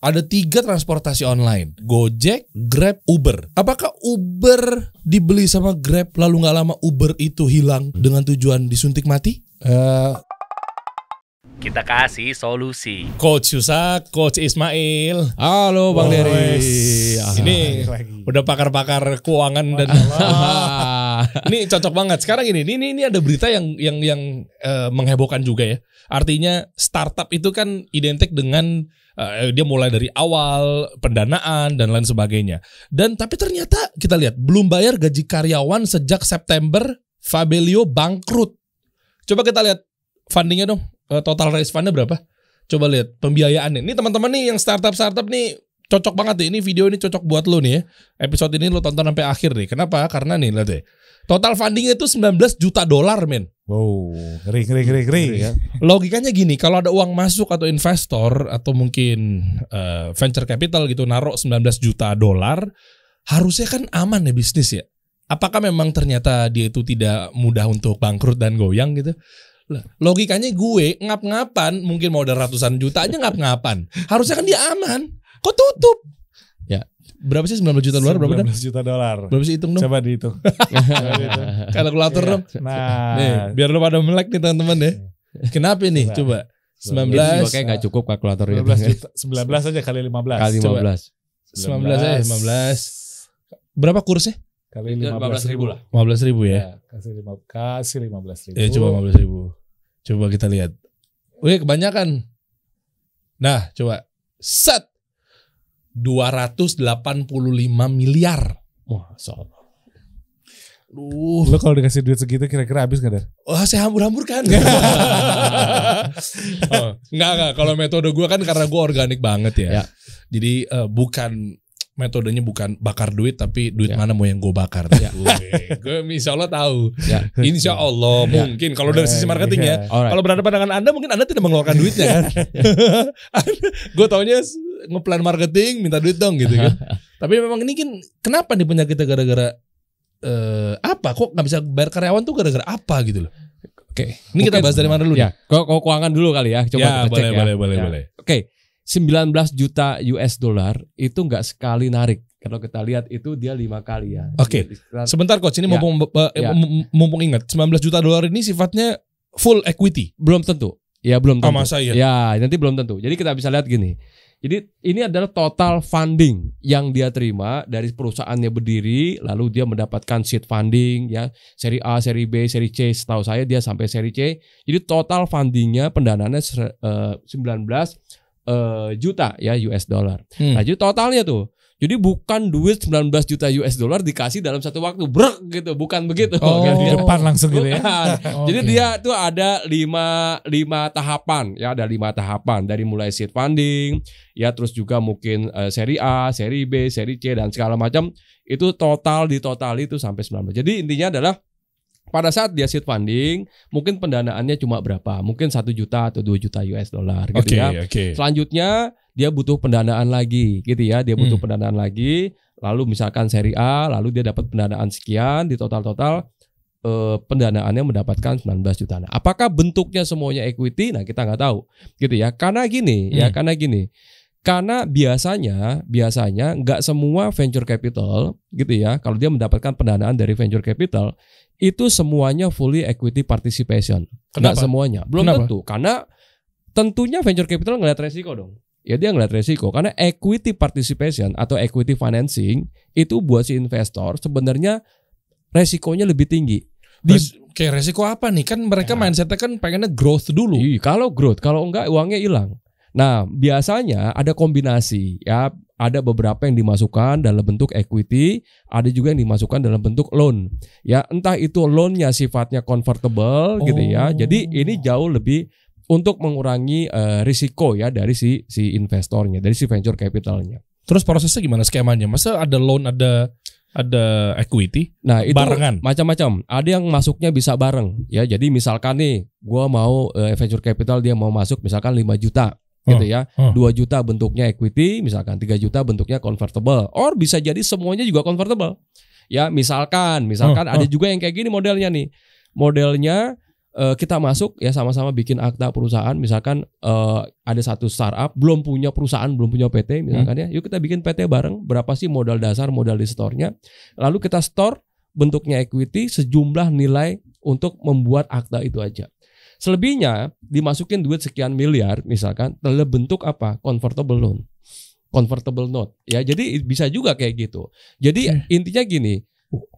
ada 3 transportasi online. Gojek, Grab, Uber. Apakah Uber dibeli sama Grab lalu gak lama Uber itu hilang dengan tujuan disuntik mati? Kita kasih solusi. Coach Yusak, Coach Ismail. Halo Bang Dery. Ini udah pakar-pakar keuangan dan ini cocok banget. Sekarang ini ada berita yang menghebohkan juga ya. Artinya startup itu kan identik dengan dia mulai dari awal pendanaan dan lain sebagainya. Dan tapi ternyata kita lihat belum bayar gaji karyawan sejak September, Fabelio bangkrut. Coba kita lihat fundingnya dong. Total raise fundnya berapa? Coba lihat pembiayaannya. Ini teman-teman nih yang startup nih cocok banget nih. Ini video ini cocok buat lo nih ya. Episode ini lo tonton sampai akhir nih. Kenapa? Karena nih lihat deh. Total fundingnya itu $19 juta men. Wow, ngeri. Logikanya gini, kalau ada uang masuk atau investor atau mungkin venture capital gitu naruh $19 juta, harusnya kan aman ya bisnis ya. Apakah memang ternyata dia itu tidak mudah untuk bangkrut dan goyang gitu? Logikanya gue ngap-ngapan mungkin mau ada ratusan juta aja ngap-ngapan. Harusnya kan dia aman. Kok tutup? Ya, berapa sih $19 juta berapa? $19 juta. Berapa sih hitung dong? Coba dihitung. Kalkulator dong. Nah, nih, biar lo pada melek nih teman-teman ya. Kenapa nih? Coba 19 kayak nggak cukup kalkulator 19 juta, 19 aja kali 15. Kali 15. Coba. 19 aja 15. Berapa kursnya? Kali 15.000 lah. 15.000 ya. Kasih 15.000. Ya coba 15.000. Coba kita lihat. Wih, kebanyakan. Nah, coba. Set 285 miliar. Wah, soal. Lo kalau dikasih duit segitu kira-kira habis gak, Dar? Wah, saya hambur-hamburkan. Enggak. Kalau metode gue kan karena gue organik banget ya. Jadi metodenya bukan bakar duit tapi duit mana mau yang gue bakar. Gue insya Allah tahu. Insya Allah mungkin kalau dari sisi marketing ya. Kalau berhadapan dengan Anda mungkin Anda tidak mengeluarkan duitnya kan. Gue taunya ngeplan marketing minta duit dong gitu kan. Tapi memang ini kan kenapa nih penyakitnya gara-gara apa kok nggak bisa bayar karyawan tuh gara-gara apa gitu loh. Oke. Ini kita bahas dari mana dulu? Ya, keuangan dulu kali ya. Coba kita cek ya. Boleh. Oke. $19 juta itu nggak sekali narik. Kalau kita lihat itu dia 5 kali ya. Oke. Sebentar coach, ini mumpung ingat $19 juta ini sifatnya full equity. Belum tentu. Ya belum tentu. Masa ya? Ya nanti belum tentu. Jadi kita bisa lihat gini. Jadi ini adalah total funding yang dia terima dari perusahaannya berdiri, lalu dia mendapatkan seed funding ya, seri A, seri B, seri C. Setahu saya dia sampai seri C. Jadi total fundingnya pendanaannya 19 juta ya US dollar. Nah, jadi totalnya tuh. Jadi bukan duit 19 juta US dollar dikasih dalam satu waktu brek gitu, bukan begitu. Di depan langsung gitu ya. Jadi dia tuh ada 5 tahapan ya, ada 5 tahapan dari mulai seed funding ya, terus juga mungkin seri A, seri B, seri C dan segala macam. Itu ditotali itu sampai 19. Jadi intinya adalah pada saat dia seed funding, mungkin pendanaannya cuma berapa? Mungkin 1 juta atau 2 juta US dollar gitu ya. Selanjutnya dia butuh pendanaan lagi gitu ya. Dia butuh pendanaan lagi. Lalu misalkan seri A, lalu dia dapat pendanaan sekian, di total pendanaannya mendapatkan 19 juta. Nah, apakah bentuknya semuanya equity? Nah, kita nggak tahu gitu ya. Karena gini. Karena biasanya nggak semua venture capital gitu ya. Kalau dia mendapatkan pendanaan dari venture capital itu semuanya fully equity participation. Nggak semuanya, belum tentu. Karena tentunya venture capital ngeliat resiko dong. Ya dia ngeliat resiko. Karena equity participation atau equity financing itu buat si investor sebenarnya resikonya lebih tinggi. Kayak resiko apa nih? Kan mereka mindsetnya kan pengennya growth dulu. Kalau growth, kalau enggak uangnya hilang. Nah, biasanya ada kombinasi ya, ada beberapa yang dimasukkan dalam bentuk equity, ada juga yang dimasukkan dalam bentuk loan. Ya, entah itu loannya sifatnya convertible gitu ya. Jadi ini jauh lebih untuk mengurangi risiko ya dari si investornya, dari si venture capitalnya. Terus prosesnya gimana skemanya? Masa ada loan, ada equity? Nah, itu barengan. Macam-macam. Ada yang masuknya bisa bareng ya. Jadi misalkan nih, gua mau venture capital dia mau masuk misalkan 5 juta. Gitu ya, 2 juta bentuknya equity, misalkan 3 juta bentuknya convertible, or bisa jadi semuanya juga convertible. Ya misalkan ada juga yang kayak gini modelnya nih, modelnya kita masuk ya sama-sama bikin akta perusahaan. Misalkan ada satu startup belum punya perusahaan, belum punya PT misalkan ya. Yuk kita bikin PT bareng. Berapa sih modal dasar, modal di store-nya. Lalu kita store bentuknya equity sejumlah nilai untuk membuat akta itu aja. Selebihnya dimasukin duit sekian miliar misalkan dalam bentuk apa? Convertible loan. Convertible note. Ya, jadi bisa juga kayak gitu. Jadi intinya gini,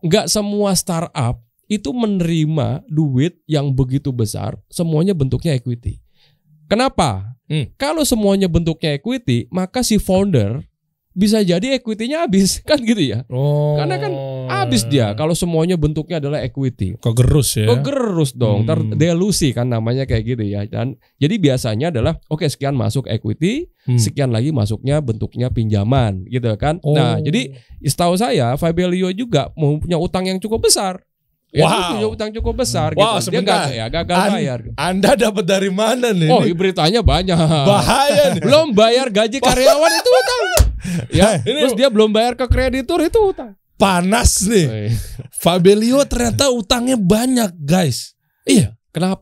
nggak semua startup itu menerima duit yang begitu besar, semuanya bentuknya equity. Kenapa? Kalau semuanya bentuknya equity, maka si founder bisa jadi equity-nya habis, kan gitu ya. Karena kan habis dia kalau semuanya bentuknya adalah equity. Kegerus ya. Kegerus dong, delusi kan namanya kayak gitu ya. Dan jadi biasanya adalah oke, sekian masuk equity, sekian lagi masuknya bentuknya pinjaman gitu kan. Nah, jadi setahu saya Fabelio juga mau punya utang yang cukup besar. Ya, punya utang cukup besar gitu. Dia gagal bayar. Anda dapat dari mana nih? Oh, beritanya banyak. Bahaya nih. Belum bayar gaji karyawan itu utang. Ya, terus dia belum bayar ke kreditur itu utang. Panas nih. Fabelio ternyata utangnya banyak, guys. Iya.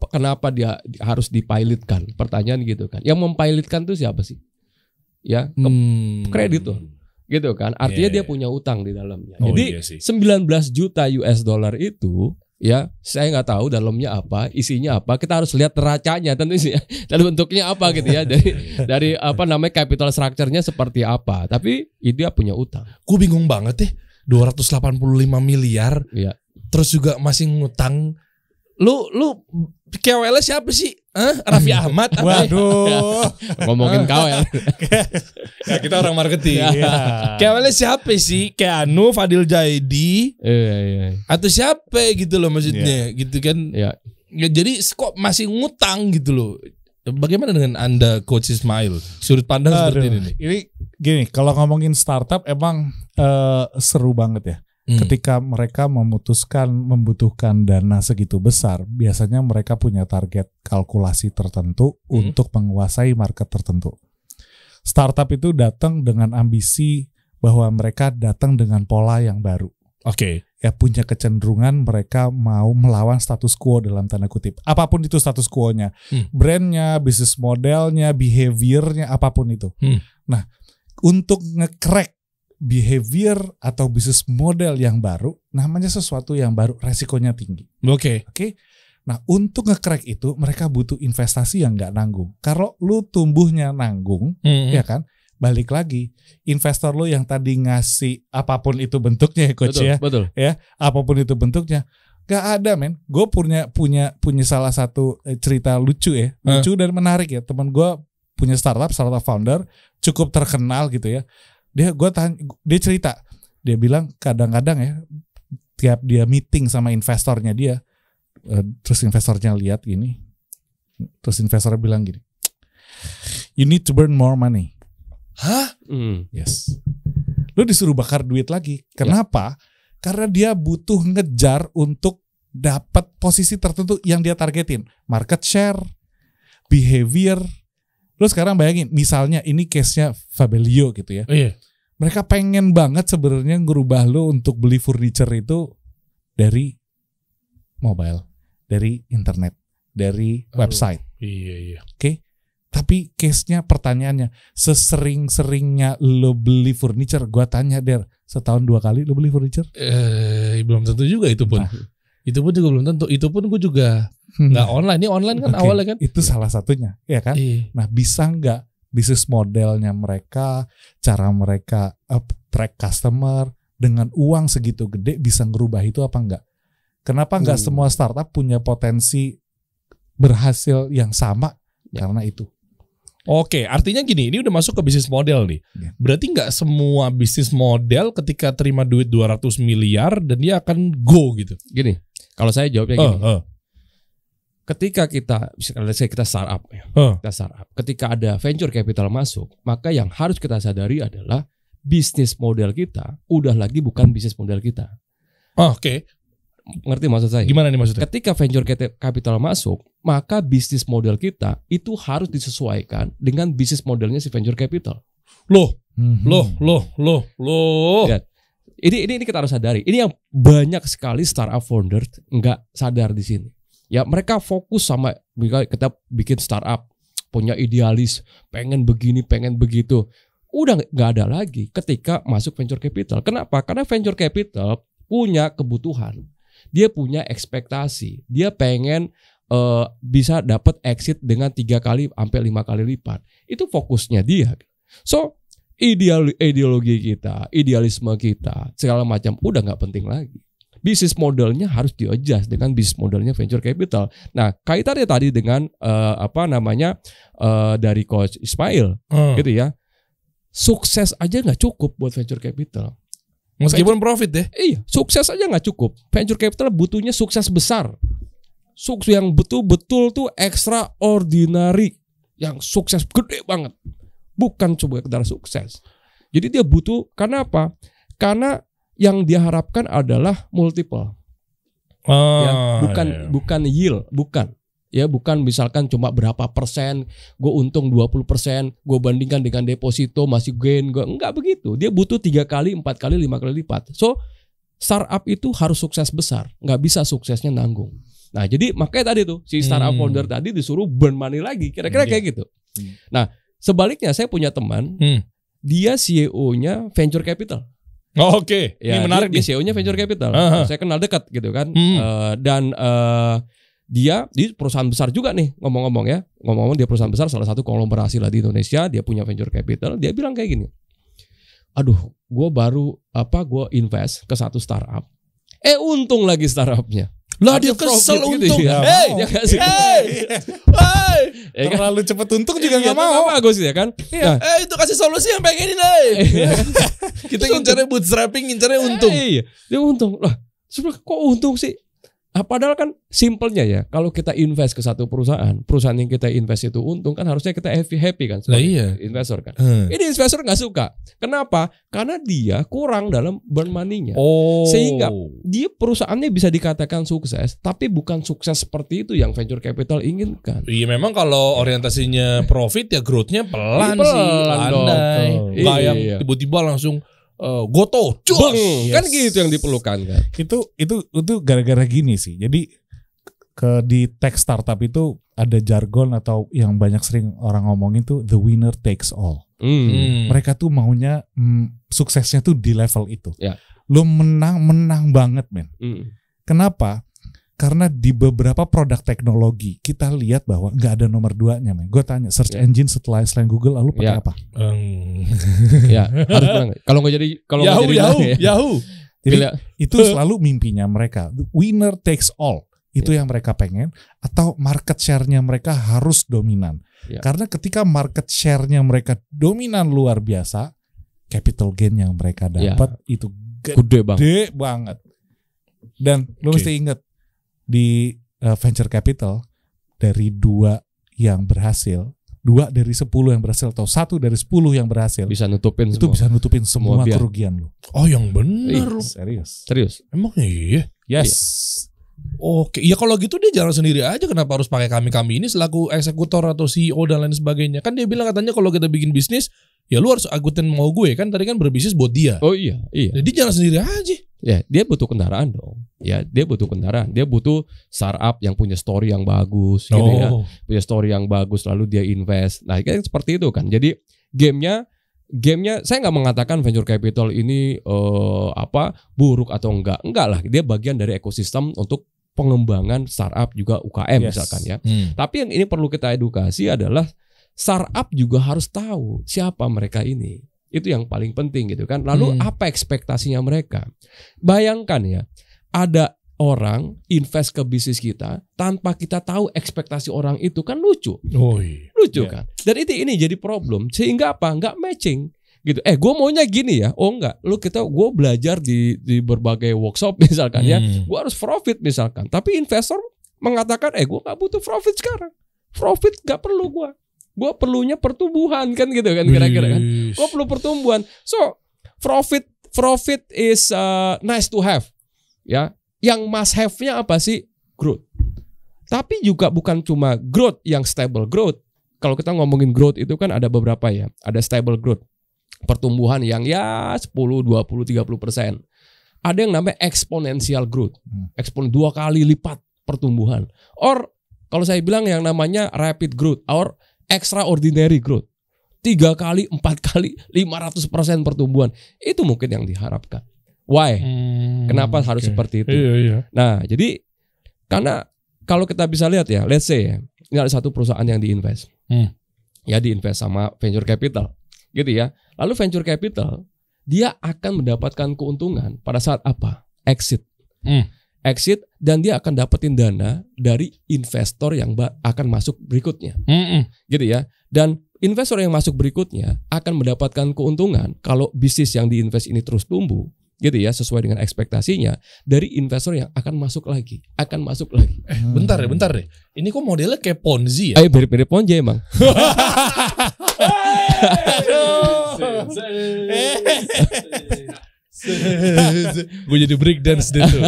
Kenapa dia harus dipilotkan? Pertanyaan gitu kan. Yang mempilotkan itu siapa sih? Ya, kreditur. Gitu kan, artinya dia punya utang di dalamnya. Jadi 19 juta US dollar itu ya, saya nggak tahu dalamnya apa, isinya apa. Kita harus lihat neracanya tentunya dan bentuknya apa gitu ya, dari apa namanya capital structure-nya seperti apa. Tapi dia punya utang. Gue bingung banget ya, 285 miliar. Iya. Terus juga masih ngutang. Lu KWL siapa sih? Raffi Ahmad? Waduh. Ngomongin KWL. Ya, kita orang marketing. KWL siapa sih? Kayak Fadil Jaidi? Iya. Atau siapa gitu loh maksudnya, gitu kan? Iya. Ya, jadi kok masih ngutang gitu loh. Bagaimana dengan Anda, Coach Ismail? Sudut pandang seperti ini nih. Ini gini, kalau ngomongin startup emang seru banget ya. Ketika mereka membutuhkan dana segitu besar, biasanya mereka punya target kalkulasi tertentu untuk menguasai market tertentu. Startup itu datang dengan ambisi bahwa mereka datang dengan pola yang baru. Oke. Ya, punya kecenderungan mereka mau melawan status quo dalam tanda kutip. Apapun itu status quo-nya. Brandnya, bisnis modelnya, behaviornya, apapun itu. Nah, untuk nge-crack behavior atau bisnis model yang baru, namanya sesuatu yang baru, resikonya tinggi. Oke. Nah, untuk nge-crack itu mereka butuh investasi yang nggak nanggung. Kalau lu tumbuhnya nanggung, ya kan, balik lagi investor lu yang tadi ngasih apapun itu bentuknya ya, Coach. Betul. Ya, apapun itu bentuknya, nggak ada, men. Gue punya salah satu cerita lucu ya, lucu dan menarik ya. Teman gue punya startup founder cukup terkenal gitu ya. Dia cerita, dia bilang kadang-kadang ya, tiap dia meeting sama investornya dia, terus investornya lihat gini, terus investor bilang gini, you need to burn more money. Hah? Yes. Lu disuruh bakar duit lagi. Kenapa? Karena dia butuh ngejar untuk dapat posisi tertentu yang dia targetin, market share, behavior. Lu sekarang bayangin, misalnya ini case-nya Fabelio gitu ya. Iya. Mereka pengen banget sebenarnya ngerubah lu untuk beli furniture itu dari mobile, dari internet, dari website. Iya. Oke. Tapi case-nya, pertanyaannya, sesering-seringnya lo beli furniture, gua tanya setahun 2 kali lo beli furniture? Belum tentu juga itu pun. Itu pun juga belum tentu. Itu pun gue juga nggak online. Ini online kan awalnya kan. Itu salah satunya, ya kan? Nah, bisa nggak bisnis modelnya mereka, cara mereka track customer dengan uang segitu gede bisa ngerubah itu apa enggak? Kenapa nggak semua startup punya potensi berhasil yang sama karena itu? Oke, artinya gini, ini udah masuk ke bisnis model nih. Berarti nggak semua bisnis model ketika terima duit 200 miliar dan dia akan go gitu. Gini, kalau saya jawabnya gini. Ketika kita startup, ketika ada venture capital masuk, maka yang harus kita sadari adalah bisnis model kita udah lagi bukan bisnis model kita. Oke. Ngerti maksud saya? Gimana nih maksudnya? Ketika venture capital masuk, maka bisnis model kita itu harus disesuaikan dengan bisnis modelnya si venture capital. Loh. Ya. Ini kita harus sadari. Ini yang banyak sekali startup founder nggak sadar di sini. Ya mereka fokus sama kita bikin startup, punya idealis, pengen begini, pengen begitu. Udah nggak ada lagi ketika masuk venture capital. Kenapa? Karena venture capital punya kebutuhan, dia punya ekspektasi, dia pengen bisa dapat exit dengan 3 kali sampai 5 kali lipat. Itu fokusnya dia. So ideologi kita, idealisme kita, segala macam udah nggak penting lagi. Bisnis modelnya harus di-adjust dengan bisnis modelnya venture capital. Nah, kaitannya tadi dengan dari Coach Ismail, gitu ya. Sukses aja nggak cukup buat venture capital. Meskipun profit deh. Iya, sukses aja nggak cukup. Venture capital butuhnya sukses besar. Sukses yang betul-betul tuh extraordinary, yang sukses gede banget. Bukan coba sekedar sukses. Jadi dia butuh, karena apa? Karena yang dia harapkan adalah multiple. Bukan yield, bukan. Ya, bukan misalkan cuma berapa persen, gue untung 20%, gue bandingkan dengan deposito masih gain, enggak begitu. Dia butuh 3 kali, 4 kali, 5 kali lipat. So, startup itu harus sukses besar, nggak bisa suksesnya nanggung. Nah, jadi makanya tadi tuh si startup founder tadi disuruh burn money lagi, kira-kira kayak gitu. Nah, sebaliknya saya punya teman, dia CEO-nya venture capital. Oh, oke. Ya, ini menarik. Dia CEO-nya venture capital. Saya kenal dekat gitu kan. Dia di perusahaan besar juga nih, ngomong-ngomong dia perusahaan besar, salah satu konglomerasi lah di Indonesia. Dia punya venture capital. Dia bilang kayak gini, aduh, gue invest ke satu startup, untung lagi startupnya. Lah dia kesel untung. Ya. Terlalu cepet untung juga nggak mau. Bagus ya kan. Nah, itu kasih solusi yang pengen ini. Kita ngincarnya bootstrapping, ngincarnya untung. Iya, dia untung. Lah, sebenarnya kok untung sih? Padahal kan simpelnya ya, kalau kita invest ke satu perusahaan yang kita invest itu untung, kan harusnya kita happy kan sebagai investor kan. Ini investor nggak suka. Kenapa? Karena dia kurang dalam burn money-nya. Sehingga dia perusahaannya bisa dikatakan sukses, tapi bukan sukses seperti itu yang venture capital inginkan. Iya, memang kalau orientasinya profit ya growth-nya pelan sih, landai. Nggak yang tiba-tiba langsung goto, kan gitu yang diperlukan kan. Itu gara-gara gini sih. Jadi di tech startup itu ada jargon atau yang banyak sering orang ngomongin tuh the winner takes all. Mereka tuh maunya suksesnya tuh di level itu. Lo menang banget, men. Kenapa? Karena di beberapa produk teknologi kita lihat bahwa nggak ada nomor 2-nya, men. Gue tanya search engine selain Google, lalu pakai apa? Ya, harus bilang. Kalau nggak jadi Yahoo. Jadi itu selalu mimpinya mereka. Winner takes all. Itu yang mereka pengen, atau market share-nya mereka harus dominan. Karena ketika market share-nya mereka dominan luar biasa, capital gain yang mereka dapat itu gede banget. Dan lo mesti ingat, di venture capital dari 2 yang berhasil, 2 dari 10 yang berhasil, atau 1 dari 10 yang berhasil bisa nutupin bisa nutupin semua kerugian lo. Oh, yang benar lo. Serius. Emang iya? Yes. Oke, ya kalau gitu dia jalan sendiri aja. Kenapa harus pakai kami ini selaku eksekutor atau CEO dan lain sebagainya? Kan dia bilang katanya kalau kita bikin bisnis, ya lu harus ikutin mau gue kan. Tadi kan berbisnis buat dia. Oh iya. Jadi jalan sendiri aja. Ya, dia butuh kendaraan dong. Ya, dia butuh kendaraan. Dia butuh startup yang punya story yang bagus, gitu ya. Punya story yang bagus, lalu dia invest. Nah, kan seperti itu kan. Jadi gamenya saya nggak mengatakan venture capital ini buruk atau enggak lah. Dia bagian dari ekosistem untuk pengembangan startup juga UKM misalkan ya. Tapi yang ini perlu kita edukasi adalah startup juga harus tahu siapa mereka ini. Itu yang paling penting gitu kan. Lalu apa ekspektasinya mereka? Bayangkan ya, ada orang invest ke bisnis kita tanpa kita tahu ekspektasi orang itu, kan lucu. Lucu kan. Dan ini jadi problem. Sehingga apa? Nggak matching gitu. Gue maunya gini ya. Oh enggak. Gue belajar di berbagai workshop misalkan ya. Gue harus profit misalkan. Tapi investor mengatakan gue nggak butuh profit sekarang. Profit nggak perlu gue perlunya pertumbuhan kan gitu kan, kira-kira kan. Gue perlu pertumbuhan. So profit is nice to have ya. Yang must have-nya apa sih? Growth. Tapi juga bukan cuma growth yang stable growth. Kalau kita ngomongin growth itu kan ada beberapa ya. Ada stable growth, pertumbuhan yang ya 10, 20, 30%. Ada yang namanya exponential growth. 2 kali lipat pertumbuhan. Or kalau saya bilang yang namanya rapid growth or extraordinary growth. 3 kali, 4 kali, 500% pertumbuhan. Itu mungkin yang diharapkan. Why? Kenapa harus seperti itu? Iya. Nah, jadi karena kalau kita bisa lihat ya, let's say ya, ini ada satu perusahaan yang diinvest. Ya diinvest sama venture capital. Gitu ya. Lalu venture capital dia akan mendapatkan keuntungan pada saat apa? Exit. Exit dan dia akan dapetin dana dari investor yang akan masuk berikutnya. Gitu ya. Dan investor yang masuk berikutnya akan mendapatkan keuntungan kalau bisnis yang diinvest ini terus tumbuh, gitu ya, sesuai dengan ekspektasinya dari investor yang akan masuk lagi. Bentar deh. Ini kok modelnya kayak Ponzi ya? Mirip-mirip Ponzi emang. Gue jadi breakdance deh tuh.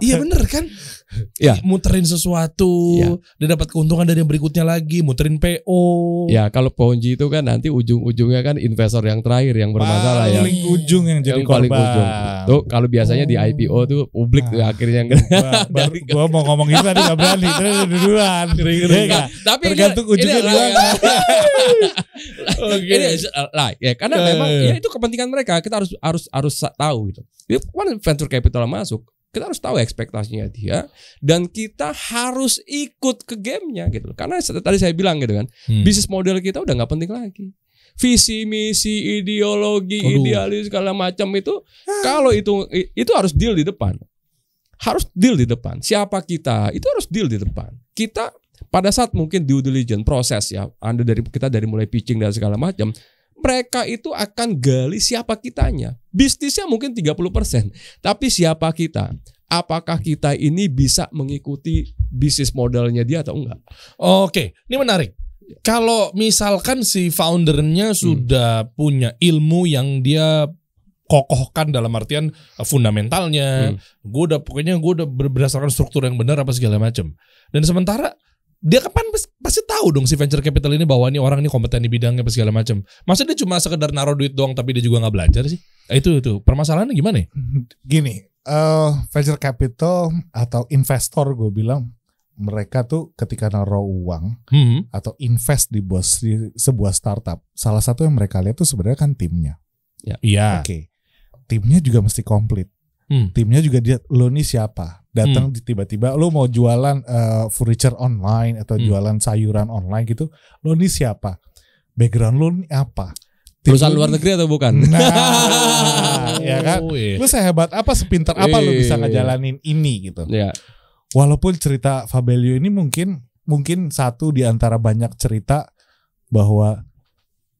Iya bener kan? Ya. Muterin sesuatu, dia dapat keuntungan dari yang berikutnya lagi, muterin PO. Ya kalau Ponzi itu kan nanti ujung-ujungnya kan investor yang terakhir yang bermasalah ya. Paling ujung yang jadi paling korban. ujung. Tuh kalau biasanya di IPO tuh publik tuh akhirnya yang Gue mau ngomong itu tadi gak berani. Terus duluan. Tapi tergantung ujungnya duluan. Ini lah ya karena memang ya itu kepentingan mereka. Kita harus tahu gitu. Jadi kan venture capital masuk, kita harus tahu ekspektasinya dia dan kita harus ikut ke gamenya gitu. Karena tadi saya bilang gitu kan, bisnis model kita udah nggak penting lagi. Visi, misi, ideologi, idealis segala macam itu kalau itu harus deal di depan. Harus deal di depan. Siapa kita? Itu harus deal di depan. Kita pada saat mungkin due diligence proses ya, kita dari mulai pitching dan segala macam, mereka itu akan gali siapa kitanya. Bisnisnya mungkin 30%, tapi siapa kita? Apakah kita ini bisa mengikuti bisnis modelnya dia atau enggak? Oke, ini menarik. Kalau misalkan si foundernya sudah punya ilmu yang dia kokohkan dalam artian fundamentalnya, gue udah berdasarkan struktur yang benar apa segala macam. Dan sementara dia kan pasti tahu dong si venture capital ini bahwa ini orang ini kompeten di bidangnya apa segala macam. Masa dia cuma sekedar naruh duit doang tapi dia juga nggak belajar sih? Itu permasalahannya gimana? Gini, venture capital atau investor gue bilang mereka tuh ketika naruh uang atau invest di sebuah startup, salah satu yang mereka lihat tuh sebenarnya kan timnya. Iya. Oke. Timnya juga mesti komplit. Timnya juga dia, lo nih siapa? Datang tiba-tiba lo mau jualan furniture online atau jualan sayuran online gitu, lo nih siapa? Background lo nih apa? Perusahaan luar negeri atau bukan? Nah, ya kan? Lo sehebat apa, sepintar apa lo bisa ngejalanin ini gitu. Ya. Walaupun cerita Fabelio ini mungkin satu di antara banyak cerita bahwa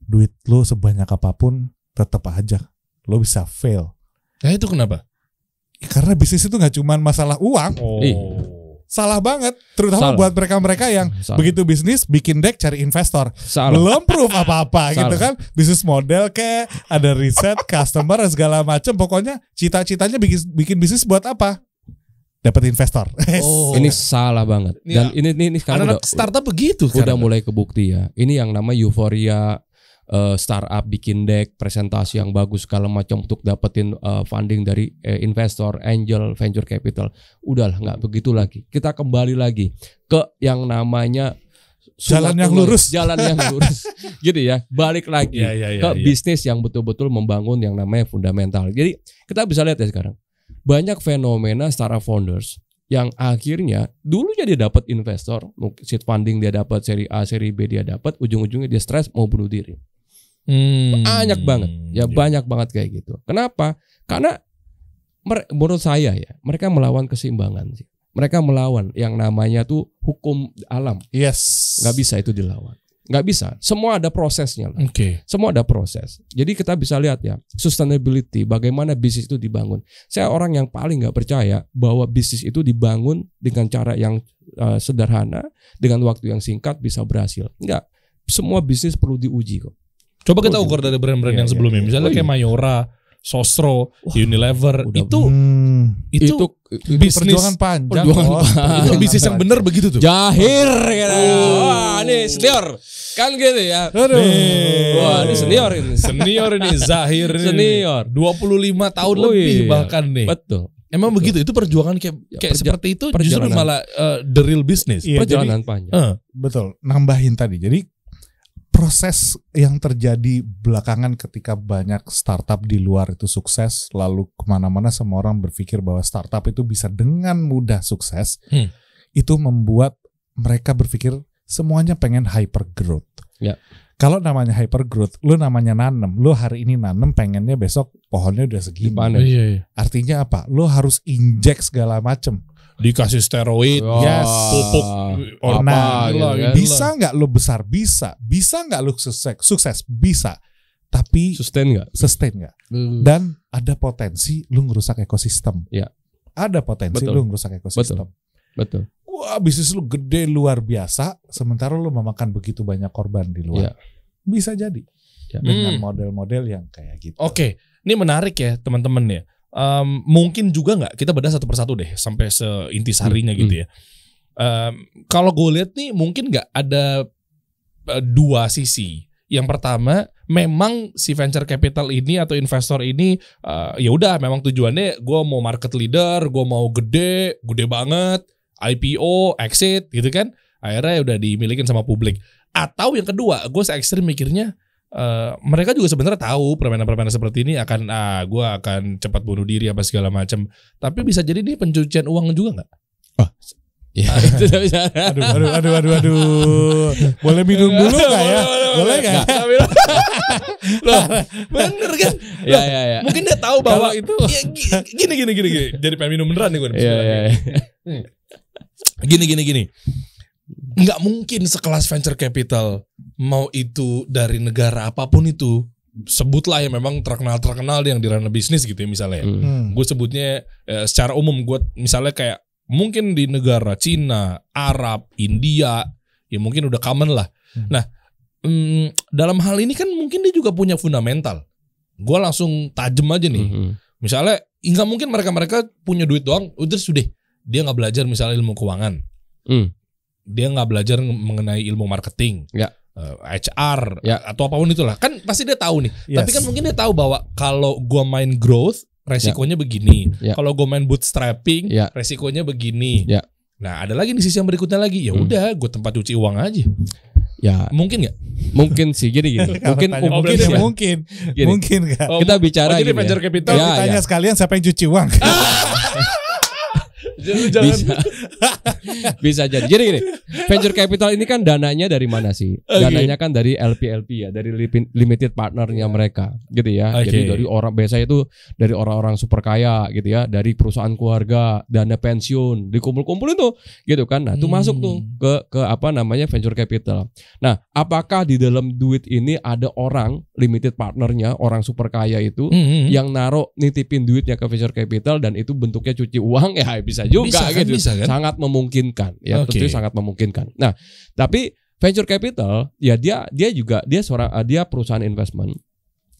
duit lo sebanyak apapun tetap aja lo bisa fail. Nah itu kenapa? Karena bisnis itu gak cuma masalah uang. Salah banget. Terutama buat mereka-mereka yang begitu bisnis bikin deck cari investor. Belum proof apa-apa gitu kan. Bisnis model kayak ada riset, customer segala macam. Pokoknya cita-citanya bikin bisnis buat apa? Dapat investor. Ini salah banget. Dan ini sekarang udah startup begitu udah mulai kebukti ya. Ini yang nama euforia startup bikin deck, presentasi yang bagus segala macam untuk dapetin funding dari investor, angel, venture capital. Udahlah nggak begitu lagi. Kita kembali lagi ke yang namanya jalan yang lurus. Gitu ya. Balik lagi ke bisnis yang betul-betul membangun yang namanya fundamental. Jadi kita bisa lihat ya sekarang. Banyak fenomena startup founders yang akhirnya dulunya dia dapat investor, seed funding dia dapat, seri A, seri B dia dapat, ujung-ujungnya dia stres mau bunuh diri. Banyak banget, banyak banget kayak gitu. Kenapa? Karena menurut saya ya, mereka melawan keseimbangan sih. Mereka melawan yang namanya tuh hukum alam. Yes. Nggak bisa itu dilawan. Nggak bisa. Semua ada prosesnya. Oke. Semua ada proses. Jadi kita bisa lihat ya, sustainability, bagaimana bisnis itu dibangun. Saya orang yang paling nggak percaya bahwa bisnis itu dibangun dengan cara yang sederhana, dengan waktu yang singkat bisa berhasil. Enggak. Semua bisnis perlu diuji kok. Coba kita ukur dari brand-brand yang sebelumnya. Misalnya kayak Mayora, Sosro, Unilever, itu bisnis perjuangan panjang. Itu bisnis yang benar begitu tuh. Jahir. Wah, ini senior. Kan gitu ya. Wah, ini senior ini. Senior ini Zahir ini. Senior. 25 tahun lebih bahkan nih. Betul. Emang begitu, itu perjuangan kayak seperti itu justru malah the real business. Iya, perjalanan panjang. Betul, nambahin tadi. Jadi proses yang terjadi belakangan ketika banyak startup di luar itu sukses, lalu kemana-mana semua orang berpikir bahwa startup itu bisa dengan mudah sukses, itu membuat mereka berpikir semuanya pengen hyper growth. Ya. Kalau namanya hyper growth, lu namanya nanem, lu hari ini nanem pengennya besok pohonnya udah segini. Iya. Artinya apa? Lu harus injek segala macem. Dikasih steroid, yes, pupuk, bisa nggak lu besar? Bisa nggak lu sukses? Bisa, tapi sustain nggak? Dan ada potensi lu ngerusak ekosistem. Ya. Ada potensi lu ngerusak ekosistem. Betul. Wah, bisnis lu gede luar biasa, sementara lu memakan begitu banyak korban di luar. Bisa jadi dengan model-model yang kayak gitu. Oke, ini menarik ya teman-teman ya. Mungkin juga nggak kita bedah satu persatu deh sampai seintisarinya gitu ya. Kalau gue lihat nih mungkin nggak ada dua sisi. Yang pertama, memang si venture capital ini atau investor ini ya udah memang tujuannya gue mau market leader, gue mau gede banget, IPO, exit gitu kan. Akhirnya udah dimilikin sama publik. Atau yang kedua, gue se-ekstrim mikirnya mereka juga sebenarnya tahu permainan-permainan seperti ini gue akan cepat bunuh diri apa segala macam. Tapi bisa jadi ini pencucian uang juga nggak? Ya, itu bisa. Aduh. Boleh minum dulu nggak ya? Boleh nggak? Loh, bener kan? Ya. Mungkin dia tahu bahwa itu ya, gini. Jadi pengen minum beneran nih gue. Gini. Nggak mungkin sekelas venture capital, mau itu dari negara apapun itu, sebutlah ya memang terkenal yang di ranah bisnis gitu ya misalnya. Gue sebutnya secara umum, gue misalnya kayak mungkin di negara Cina, Arab, India, ya mungkin udah common lah. Nah, dalam hal ini kan mungkin dia juga punya fundamental. Gue langsung tajem aja nih. Misalnya, nggak mungkin mereka punya duit doang, udah sudah dia nggak belajar misalnya ilmu keuangan. Dia nggak belajar mengenai ilmu marketing, HR, atau apapun itulah. Kan pasti dia tahu nih. Tapi kan mungkin dia tahu bahwa kalau gua main growth, resikonya begini. Kalau gua main bootstrapping, resikonya begini. Nah, ada lagi di sisi yang berikutnya lagi. Ya udah, gua tempat cuci uang aja. Ya, mungkin nggak? Mungkin sih, gini. Mungkin nggak? Kita bicara jadi venture capital. Tanya sekalian siapa yang cuci uang? Bisa jadi. Jadi gini, venture capital ini kan dananya dari mana sih? Dananya kan dari LP ya, dari limited partnernya mereka, gitu ya. Jadi dari orang biasanya itu dari orang-orang super kaya, gitu ya, dari perusahaan keluarga, dana pensiun, dikumpul-kumpulin tuh, gitu kan. Nah, itu masuk tuh ke apa namanya venture capital. Nah, apakah di dalam duit ini ada orang limited partnernya, orang super kaya itu yang naruh nitipin duitnya ke venture capital dan itu bentuknya cuci uang? Ya bisa juga gitu. Bisa, kan? Sangat memungkinkan ya, tentu sangat memungkinkan. Nah, tapi venture capital ya dia perusahaan investment.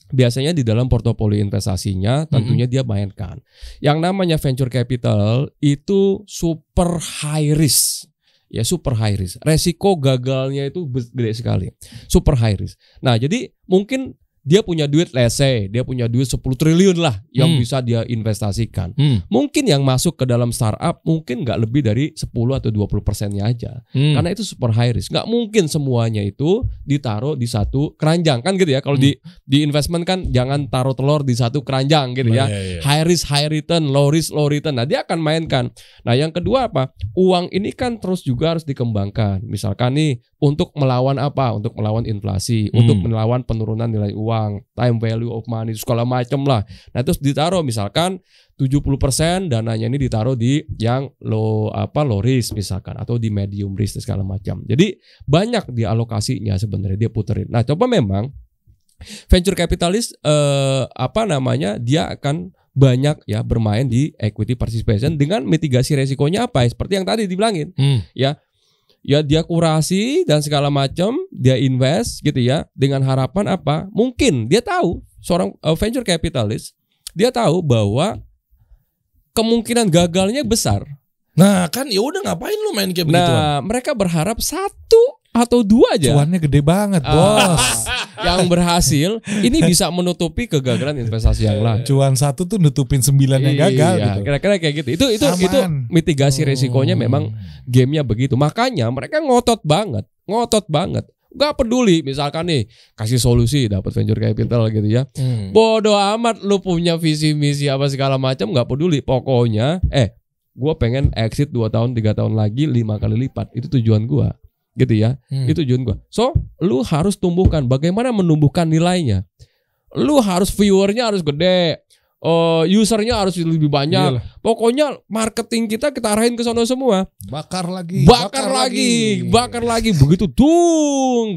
Biasanya di dalam portofolio investasinya tentunya dia mainkan. Yang namanya venture capital itu super high risk. Ya, super high risk. Resiko gagalnya itu gede sekali. Super high risk. Nah, jadi mungkin dia punya duit, dia punya duit 10 triliun lah yang bisa dia investasikan. Mungkin yang masuk ke dalam startup mungkin nggak lebih dari 10 atau 20%-nya aja. Karena itu super high risk. Nggak mungkin semuanya itu ditaruh di satu keranjang kan gitu ya. Kalau di investment kan jangan taruh telur di satu keranjang gitu ya. High risk, high return, low risk, low return. Nah, dia akan mainkan. Nah, yang kedua apa? Uang ini kan terus juga harus dikembangkan. Misalkan nih untuk melawan apa? Untuk melawan inflasi, untuk melawan penurunan nilai uang, time value of money, segala macam lah. Nah, terus ditaruh misalkan 70% dananya ini ditaruh di yang low risk misalkan, atau di medium risk segala macam. Jadi banyak dialokasinya sebenarnya dia puterin. Nah, coba memang venture capitalist dia akan banyak ya bermain di equity participation dengan mitigasi resikonya apa? Seperti yang tadi dibilangin. Ya dia kurasi dan segala macam, dia invest gitu ya, dengan harapan apa? Mungkin dia tahu, seorang venture capitalist, dia tahu bahwa kemungkinan gagalnya besar. Nah, kan ya udah ngapain lu main kayak begitu? Nah, mereka berharap satu atau 2 aja Cuannya gede banget, bos. yang berhasil, ini bisa menutupi kegagalan investasi yang lain. Cuan 1 tuh nutupin 9 yang gagal Iya, gitu. kira-kira kayak gitu. Itu Aman. mitigasi resikonya memang gamenya begitu. Makanya mereka ngotot banget. Gak peduli misalkan nih kasih solusi dapat venture capital gitu ya. Bodoh amat lu punya visi misi apa segala macam, gak peduli. Pokoknya gue pengen exit 2 tahun 3 tahun lagi 5 kali lipat. Itu tujuan gue. Gitu ya. Itu tujuan gue. So lu harus tumbuhkan. Bagaimana menumbuhkan nilainya? Lu harus viewernya harus gede. Usernya harus lebih banyak. Iyalah. Pokoknya marketing kita arahin ke sana semua. Bakar lagi. Begitu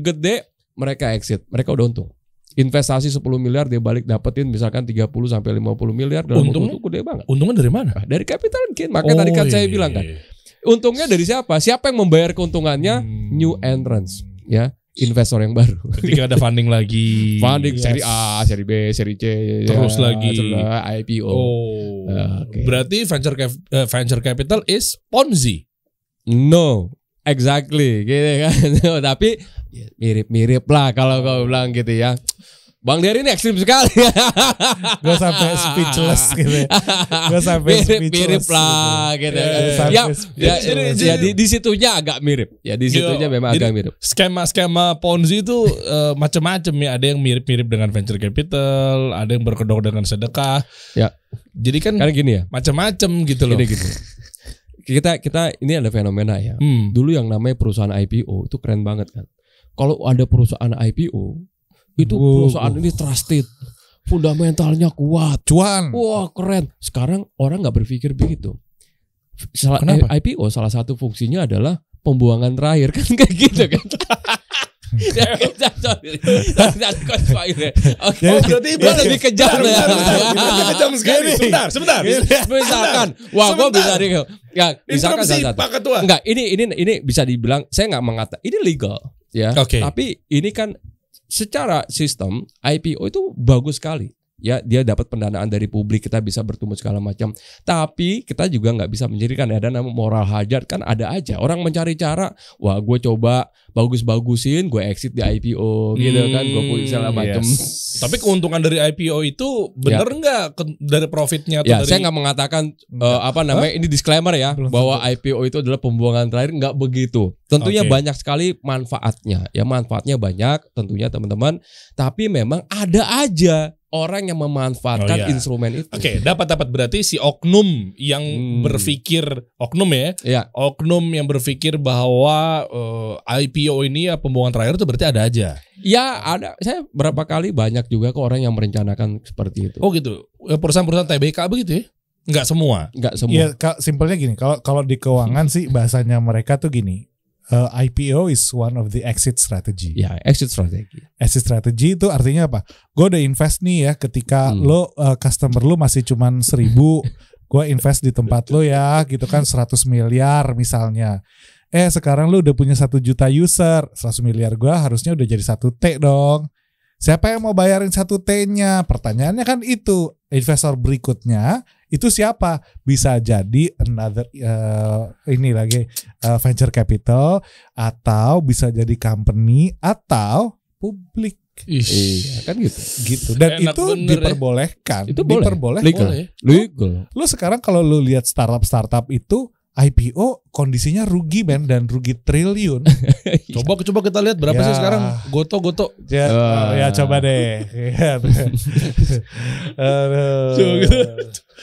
gede, mereka exit. Mereka udah untung. Investasi 10 miliar dia balik dapetin misalkan 30 sampai 50 miliar dalam waktu itu gede banget. Untungnya dari mana? Dari capital gain. Makanya tadi kan saya bilang kan. Untungnya dari siapa? Siapa yang membayar keuntungannya? New entrants, ya. Investor yang baru. Ketika ada funding lagi. Seri A, seri B, seri C, terus lagi IPO. Okay. Berarti venture capital is Ponzi. No, exactly, gitu kan. Tapi mirip-mirip lah kalau kau bilang gitu ya. Bang Dery ini ekstrim sekali. Gue sampai speechless gitu. Mirip lah gitu. Ya di situnya agak mirip. Ya di situnya memang agak mirip. Skema Ponzi itu macam-macam ya. Ada yang mirip-mirip dengan venture capital, ada yang berkedok dengan sedekah. Ya. Jadi kan gini ya. Macam-macam gitu loh. Gitu. Kita ini ada fenomena ya. Dulu yang namanya perusahaan IPO itu keren banget kan. Kalau ada perusahaan IPO itu perusahaan ini trusted, fundamentalnya kuat, cuan, wah keren. Sekarang orang nggak berpikir begitu. Kenapa? IPO salah satu fungsinya adalah pembuangan terakhir kan kayak gitu kan. Gue lebih kejam ya. Kejam sekali. Sebentar. Misalkan, wah gue bisa misalkan enggak, ini bisa dibilang saya nggak mengatakan ini legal ya. Tapi ini kan secara sistem IPO itu bagus sekali. Ya, dia dapat pendanaan dari publik, kita bisa bertumbuh segala macam. Tapi kita juga nggak bisa menjadikan ada nama moral hazard kan ada aja. Orang mencari cara, wah gue coba bagus-bagusin, gue exit di IPO gitu kan, gue punya segala macam. Tapi keuntungan dari IPO itu bener nggak dari profitnya? Atau saya nggak mengatakan ini disclaimer ya, bahwa IPO itu adalah pembuangan terakhir, nggak begitu. Tentunya banyak sekali manfaatnya. Ya manfaatnya banyak tentunya teman-teman. Tapi memang ada aja orang yang memanfaatkan instrumen itu. Dapat berarti si oknum yang berpikir oknum yang berpikir bahwa IPO ini ya pembuangan terakhir itu berarti ada aja. Ya ada. Saya berapa kali banyak juga kok orang yang merencanakan seperti itu. Oh gitu. Perusahaan-perusahaan TBK begitu ya? Enggak semua. Ya simpelnya gini. Kalau di keuangan sih bahasanya mereka tuh gini. IPO is one of the exit strategy. Ya, exit strategy. Exit strategy itu artinya apa? Gue udah invest nih ya, ketika lo customer lo masih cuman 1.000, gue invest di tempat lo ya, gitu kan 100 miliar misalnya. Sekarang lo udah punya 1 juta user, 100 miliar gue harusnya udah jadi 1 T dong. Siapa yang mau bayarin 1 T-nya? Pertanyaannya kan itu. Investor berikutnya itu siapa? Bisa jadi another venture capital, atau bisa jadi company, atau publik. Iya kan gitu. Dan enak itu diperbolehkan. Itu diperbolehkan. Legal. Lu sekarang kalau lu lihat startup itu IPO kondisinya rugi dan rugi triliun. Coba kita lihat berapa sih sekarang Goto. Ya coba deh.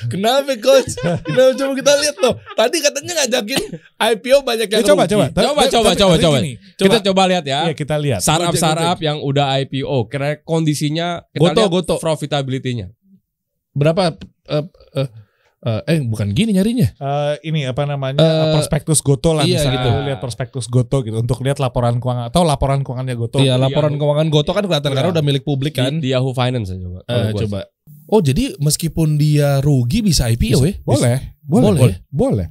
Kenapa coach? Coba kita lihat loh. Tadi katanya ngajakin IPO banyak yang coba. Kita coba lihat ya. Iya, kita lihat. Startup yang udah IPO, kira kondisinya kita lihat profitability-nya. Berapa bukan gini nyarinya. Ini apa namanya? Prospektus Goto lah misalnya. Gitu. Lihat prospektus Goto gitu untuk lihat laporan keuangan atau laporan keuangannya Goto. Iya, laporan keuangan Goto kan kelihatan karena udah milik publik kan. Di Yahoo Finance coba. Coba. Oh, jadi meskipun dia rugi bisa IPO ya? Boleh.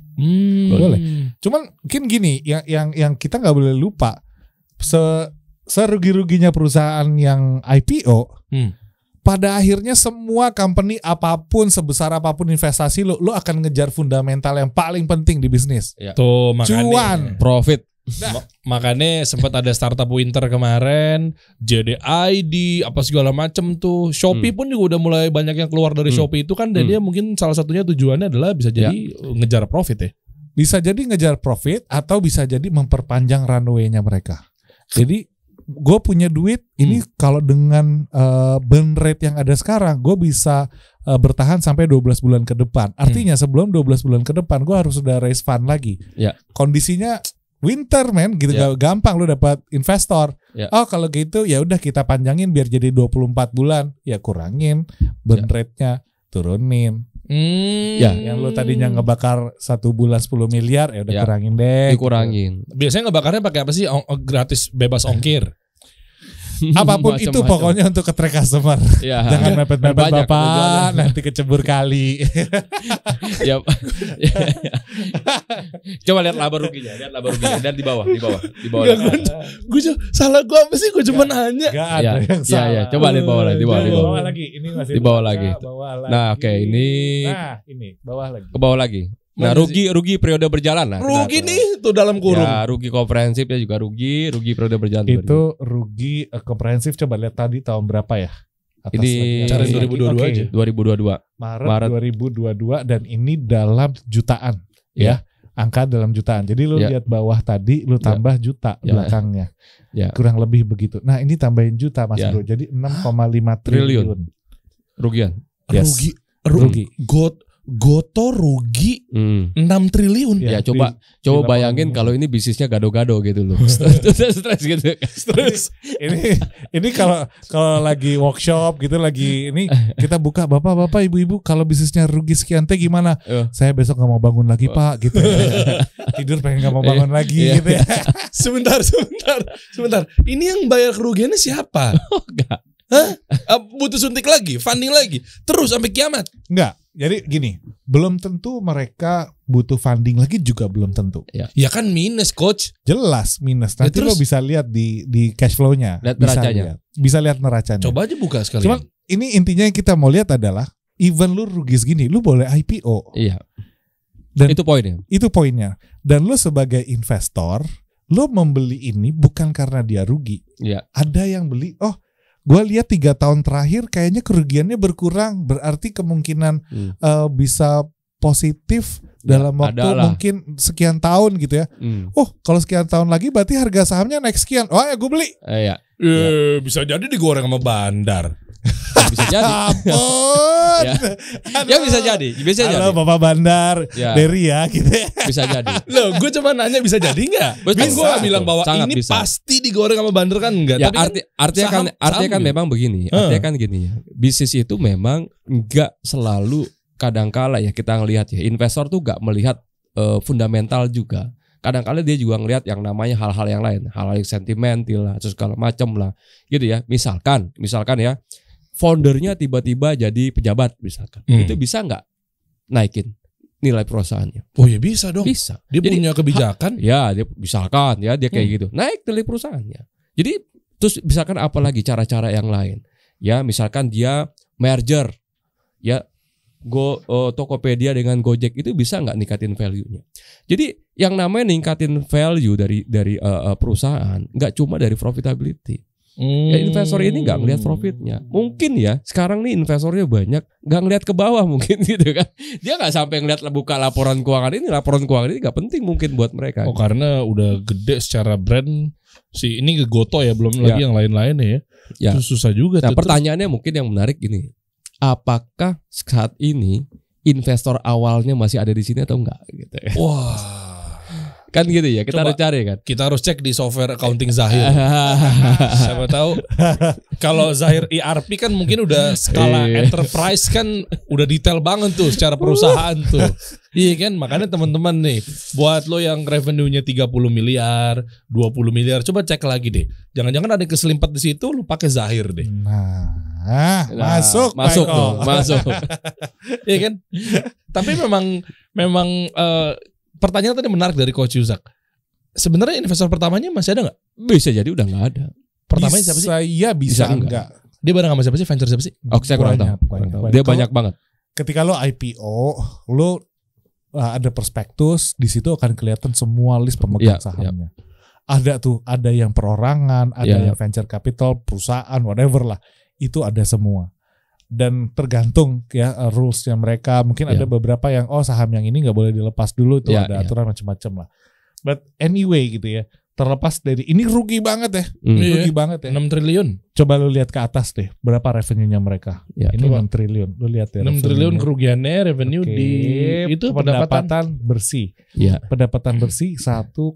Cuman mungkin gini, yang kita nggak boleh lupa, serugi-ruginya perusahaan yang IPO, pada akhirnya semua company apapun, sebesar apapun investasi lo akan ngejar fundamental yang paling penting di bisnis. Ya. Tuh makanya cuan, profit. Makanya sempat ada startup winter kemarin, JDID, apa segala macem tuh. Shopee pun juga udah mulai banyak yang keluar dari Shopee itu kan, dan dia mungkin salah satunya tujuannya adalah bisa jadi ngejar profit ya. Bisa jadi ngejar profit atau bisa jadi memperpanjang runway-nya mereka. Jadi gue punya duit ini kalau dengan burn rate yang ada sekarang, gue bisa bertahan sampai 12 bulan ke depan. Artinya sebelum 12 bulan ke depan gue harus sudah raise fund lagi. Kondisinya winter man gitu, gampang lu dapat investor. Oh kalau gitu ya udah kita panjangin biar jadi 24 bulan. Ya kurangin burn rate-nya, turunin. Yang lu tadinya ngebakar 1 bulan 10 miliar ya udah kurangin deh. Dikurangin. Biasanya ngebakarnya pakai apa sih? Gratis bebas ongkir. Apapun itu pokoknya untuk ke track customer. Jangan mepet-mepet Bapak, nanti kecebur kali. Coba lihat laba ruginya, dan di bawah. Gue salah gue apa sih? Gue cuma nanya. Gak ada yang salah. Coba lihat bawah lagi, di bawah lagi. Ini masih di bawah lagi. Nah, oke, ini. Nah, ini bawah lagi. Ke bawah lagi. Nah, rugi periode berjalan lah. Rugi nih tuh dalam kurung. Ya, rugi komprehensif ya juga rugi periode berjalan. Itu rugi komprehensif, coba lihat tadi tahun berapa ya? Atas ini cari 2022 aja. 2022. Maret 2022 dan ini dalam jutaan ya. Angka dalam jutaan. Jadi lu lihat bawah tadi lu tambah juta belakangnya. Kurang lebih begitu. Nah, ini tambahin juta Mas Bro. Jadi 6,5 triliun. Rugian. Rugi. Goto rugi 6 triliun. Ya coba bayangin kalau ini bisnisnya gado-gado gitu loh. Stres gitu. Ini kalau lagi workshop gitu, lagi ini kita buka, bapak-bapak, ibu-ibu, kalau bisnisnya rugi sekian teh gimana? Saya besok nggak mau bangun lagi Pak gitu. Tidur pengen nggak mau bangun lagi gitu ya. Sebentar. Ini yang bayar kerugiannya siapa? Enggak. Butuh suntik lagi, funding lagi, terus sampai kiamat? Enggak. Jadi gini, belum tentu mereka butuh funding lagi, juga belum tentu. Ya kan minus coach. Jelas minus. Nanti lo bisa lihat di cash flow-nya. Bisa lihat neracanya. Coba aja buka sekali. Cuman ini intinya yang kita mau lihat adalah, even lu rugi segini, lu boleh IPO. Iya. Dan itu poinnya. Itu poinnya. Dan lu sebagai investor, lu membeli ini bukan karena dia rugi. Iya. Ada yang beli, gue lihat 3 tahun terakhir kayaknya kerugiannya berkurang, berarti kemungkinan bisa positif dalam waktu mungkin sekian tahun gitu ya. Kalau sekian tahun lagi berarti harga sahamnya naik sekian. Ya gue beli. Bisa jadi digoreng sama bandar. Bisa jadi. Ya bisa jadi. Halo Bapak Bandar, Derry ya gitu ya. Bisa jadi. Loh, gue cuma nanya bisa jadi nggak? Kan gue bilang bahwa ini bisa. Pasti digoreng sama bandar kan enggak. Ya, artinya kan memang begini. Artinya kan gini ya. Bisnis itu memang enggak selalu, kadangkala ya kita ngelihat ya, investor tuh enggak melihat fundamental juga. Kadang-kala dia juga ngelihat yang namanya hal-hal yang lain, hal-hal yang sentimental lah, atau segala macam lah, gitu ya. Misalkan ya, foundernya tiba-tiba jadi pejabat misalkan, itu bisa nggak naikin nilai perusahaannya? Oh ya bisa dong. Bisa. Dia punya kebijakan. Dia misalkan ya dia kayak gitu, naik nilai perusahaannya. Jadi terus misalkan apalagi cara-cara yang lain, ya misalkan dia merger, ya Tokopedia dengan Gojek itu bisa nggak ningkatin value-nya? Jadi yang namanya ningkatin value dari perusahaan nggak cuma dari profitability. Ya, investor ini nggak ngelihat profitnya. Mungkin ya sekarang nih investornya banyak nggak ngelihat ke bawah mungkin gitu kan. Dia nggak sampai ngelihat buka laporan keuangan ini. Laporan keuangan ini nggak penting mungkin buat mereka. Karena udah gede secara brand. Ini ke Goto ya, belum lagi yang lain-lain ya. Itu susah juga. Nah pertanyaannya mungkin yang menarik ini. Apakah saat ini investor awalnya masih ada di sini atau enggak gitu ya? Wah. Kan gitu ya, kita harus cari kan. Kita harus cek di software accounting Zahir. Siapa tahu kalau Zahir ERP kan mungkin udah skala enterprise kan udah detail banget tuh secara perusahaan tuh. Iya kan, makanya teman-teman nih, buat lo yang revenue-nya 30 miliar, 20 miliar, coba cek lagi deh. Jangan-jangan ada yang keselimpat di situ, lo pakai Zahir deh. Masuk. Iya kan? Tapi memang pertanyaan tadi menarik dari Coach Yuzak. Sebenarnya investor pertamanya masih ada nggak? Bisa jadi udah nggak ada. Pertamanya siapa sih? Saya bisa enggak. Dia bareng sama siapa sih? Venture siapa sih? Saya kurang tahu. Dia banyak banget. Ketika lo IPO, lo ada prospektus, di situ akan kelihatan semua list pemegang sahamnya. ada yang perorangan, ada yang venture capital, perusahaan, whatever lah, itu ada semua. Dan tergantung ya rulesnya mereka. Mungkin ada beberapa yang saham yang ini nggak boleh dilepas dulu, itu ada aturan macam-macam lah. But anyway gitu ya, terlepas dari ini rugi banget ya, rugi banget ya. 6 triliun. Coba lu lihat ke atas deh, berapa revenue-nya mereka? Ini coba. 6 triliun. Lu lihat ya. 6 triliun kerugiannya, revenue di itu pendapatan bersih. Pendapatan bersih 1,4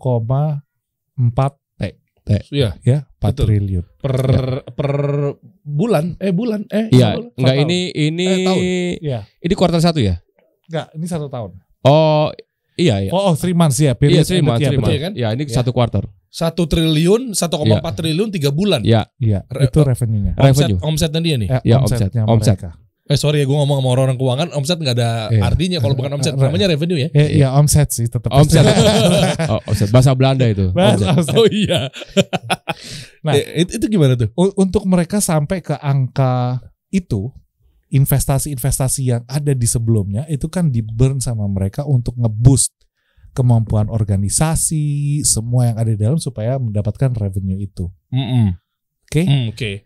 ya 4 triliun per bulan enggak ini tahun. Ini kuartal 1 ya? Enggak, ini 1 tahun. Iya. 3 months ya, period. Iya, 3 months, kan? Ya, ini 1 kuartal. 1 triliun, 1,4 triliun 3 bulan. Iya. Itu revenue-nya. Omsetnya dia nih. Omset. Sorry ya, gue ngomong sama orang keuangan, omset nggak ada artinya kalau bukan omset, namanya revenue ya. Iya, omset sih tetap. Omset. Omset bahasa Belanda itu. Oh iya. Nah, itu gimana tuh? Untuk mereka sampai ke angka itu, investasi-investasi yang ada di sebelumnya itu kan di-burn sama mereka untuk nge-boost kemampuan organisasi, semua yang ada di dalam supaya mendapatkan revenue itu. Oke.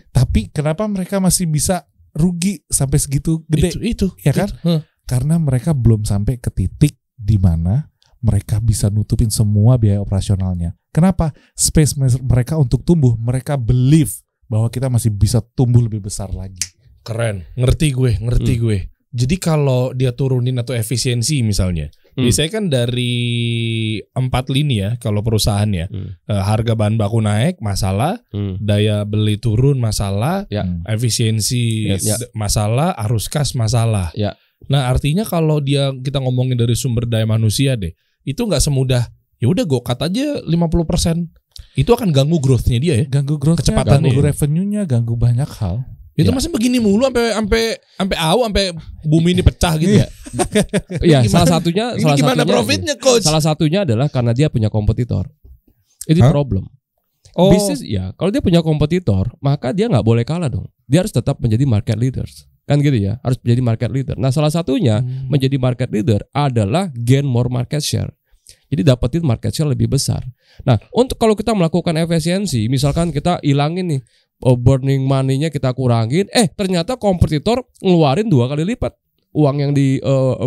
Tapi kenapa mereka masih bisa rugi sampai segitu gede? Itu ya kan? Karena mereka belum sampai ke titik di mana mereka bisa nutupin semua biaya operasionalnya. Kenapa? Space mereka untuk tumbuh, mereka believe bahwa kita masih bisa tumbuh lebih besar lagi. Keren, ngerti gue. Jadi kalau dia turunin atau efisiensi misalnya, biasanya kan dari 4 lini ya kalau perusahaan ya, harga bahan baku naik masalah, daya beli turun masalah, efisiensi masalah, arus kas masalah. Nah artinya kalau kita ngomongin dari sumber daya manusia deh, itu nggak semudah ya udah go cut aja 50%. Itu akan ganggu growth-nya dia ya. Ganggu growth-nya, kecepatannya, ganggu revenue-nya, ganggu banyak hal. Itu masih begini mulu sampai bumi ini pecah gitu ya. Iya, salah satunya gimana profitnya coach? Salah satunya adalah karena dia punya kompetitor. Itu problem. Bisnis ya, kalau dia punya kompetitor, maka dia nggak boleh kalah dong. Dia harus tetap menjadi market leaders. Kan gitu ya, harus menjadi market leader. Nah, salah satunya menjadi market leader adalah gain more market share. Jadi dapetin market share lebih besar. Nah, untuk kalau kita melakukan efisiensi, misalkan kita hilangin nih burning money-nya, kita kurangin, ternyata kompetitor ngeluarin 2 kali lipat uang yang di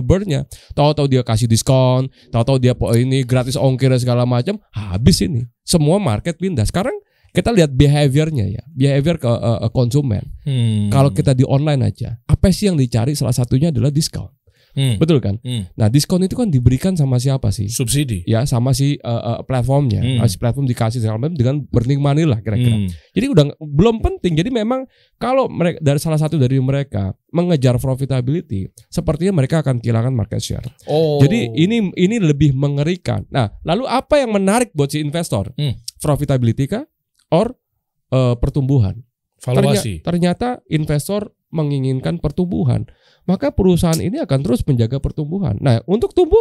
burn-nya. Tahu-tahu dia kasih diskon, tahu-tahu dia ini gratis ongkir segala macam, habis ini. Semua market pindah. Sekarang kita lihat behavior-nya ya, behavior ke konsumen. Kalau kita di online aja, apa sih yang dicari? Salah satunya adalah diskon. Betul kan? Nah, diskon itu kan diberikan sama siapa sih? Subsidi. Ya, sama si platformnya. Si platform dikasih segala macam dengan burning money lah kira-kira. Jadi udah belum penting. Jadi memang kalau mereka dari salah satu dari mereka mengejar profitability, sepertinya mereka akan kehilangan market share. Jadi ini lebih mengerikan. Nah, lalu apa yang menarik buat si investor? Profitability kah? Or pertumbuhan? Valuasi. Ternyata investor menginginkan pertumbuhan. Maka perusahaan ini akan terus menjaga pertumbuhan. Nah, untuk tumbuh,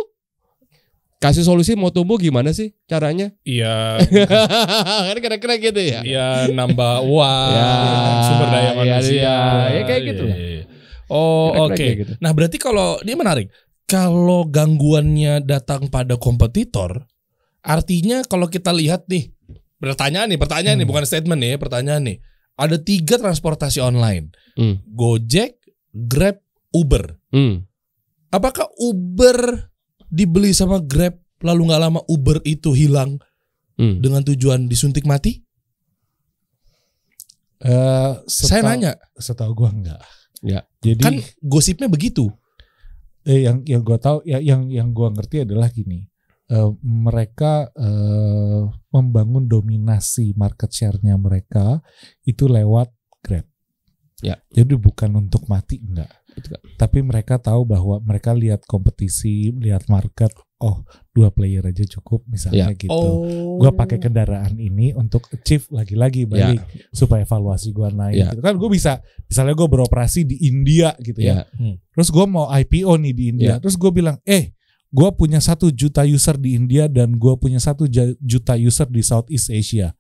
kasih solusi mau tumbuh gimana sih caranya? Iya. Kan kira-kira gitu ya. Iya, nambah uang, sumber daya manusia. Ya kayak gitu. Oke. Gitu. Nah, berarti kalau ini menarik. Kalau gangguannya datang pada kompetitor, artinya kalau kita lihat nih, pertanyaan nih, bukan statement nih, pertanyaan nih. Ada 3 transportasi online. Gojek, Grab, Uber. Apakah Uber dibeli sama Grab lalu nggak lama Uber itu hilang dengan tujuan disuntik mati? Saya nanya. Setahu gua enggak. Ya. Jadi kan gosipnya begitu. Yang gua tahu yang gua ngerti adalah gini. Mereka membangun dominasi market share-nya mereka itu lewat Grab. Ya. Jadi bukan untuk mati, enggak. Tapi mereka tahu bahwa mereka lihat kompetisi, lihat market, 2 player aja cukup misalnya gitu. Gue pakai kendaraan ini untuk achieve lagi-lagi balik supaya valuasi gue naik. Gitu kan gue bisa, misalnya gue beroperasi di India gitu ya. Terus gue mau IPO nih di India. Terus gue bilang, gue punya 1 juta user di India dan gue punya 1 juta user di Southeast Asia.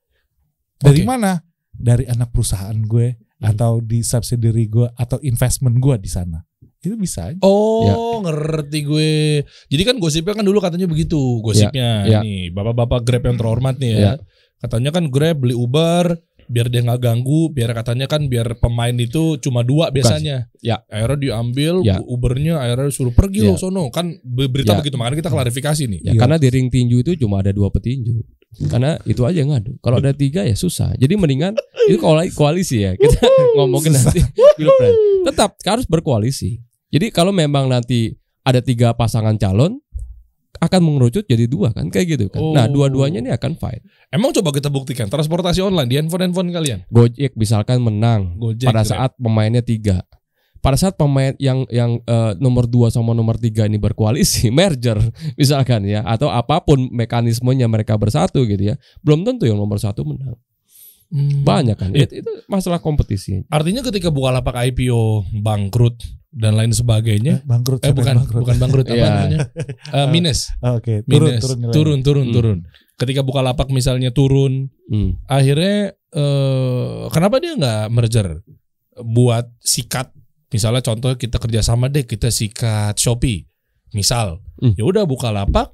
Dari mana? Dari anak perusahaan gue atau di subsidiary gue atau investment gue di sana. Itu bisa aja. Oh, ngerti gue. Jadi kan gosipnya kan dulu katanya begitu. Gosipnya nih, bapak-bapak Grab yang terhormat nih ya. Katanya kan Grab beli Uber biar dia nggak ganggu, biar katanya kan biar pemain itu cuma 2 biasanya. Ya. Akhirnya diambil Ubernya, akhirnya suruh pergi lo sono. Kan berita begitu, makanya kita klarifikasi nih. Ya, karena di ring tinju itu cuma ada 2 petinju. Karena itu aja yang ngadu. Kalau ada 3 ya susah. Jadi mendingan itu koalisi ya. Kita ngomongin nanti Pilpres. Tetap harus berkoalisi. Jadi kalau memang nanti ada 3 pasangan calon, akan mengerucut jadi 2 kan, kayak gitu kan. Nah, dua-duanya ini akan fight. Emang coba kita buktikan transportasi online di handphone kalian. Gojek misalkan menang pada saat pemainnya 3. Pada saat pemain yang nomor 2 sama nomor 3 ini berkoalisi, merger misalkan ya, atau apapun mekanismenya mereka bersatu gitu ya, belum tentu yang nomor 1 menang. Banyak kan. Itu masalah kompetisi. Artinya ketika Bukalapak IPO bangkrut dan lain sebagainya, bukan bangkrut apa namanya? Minus. Oke, turun. Ketika Bukalapak misalnya turun, akhirnya kenapa dia nggak merger buat sikat? Misalnya contoh kita kerjasama deh, kita sikat Shopee, misal, ya udah Bukalapak,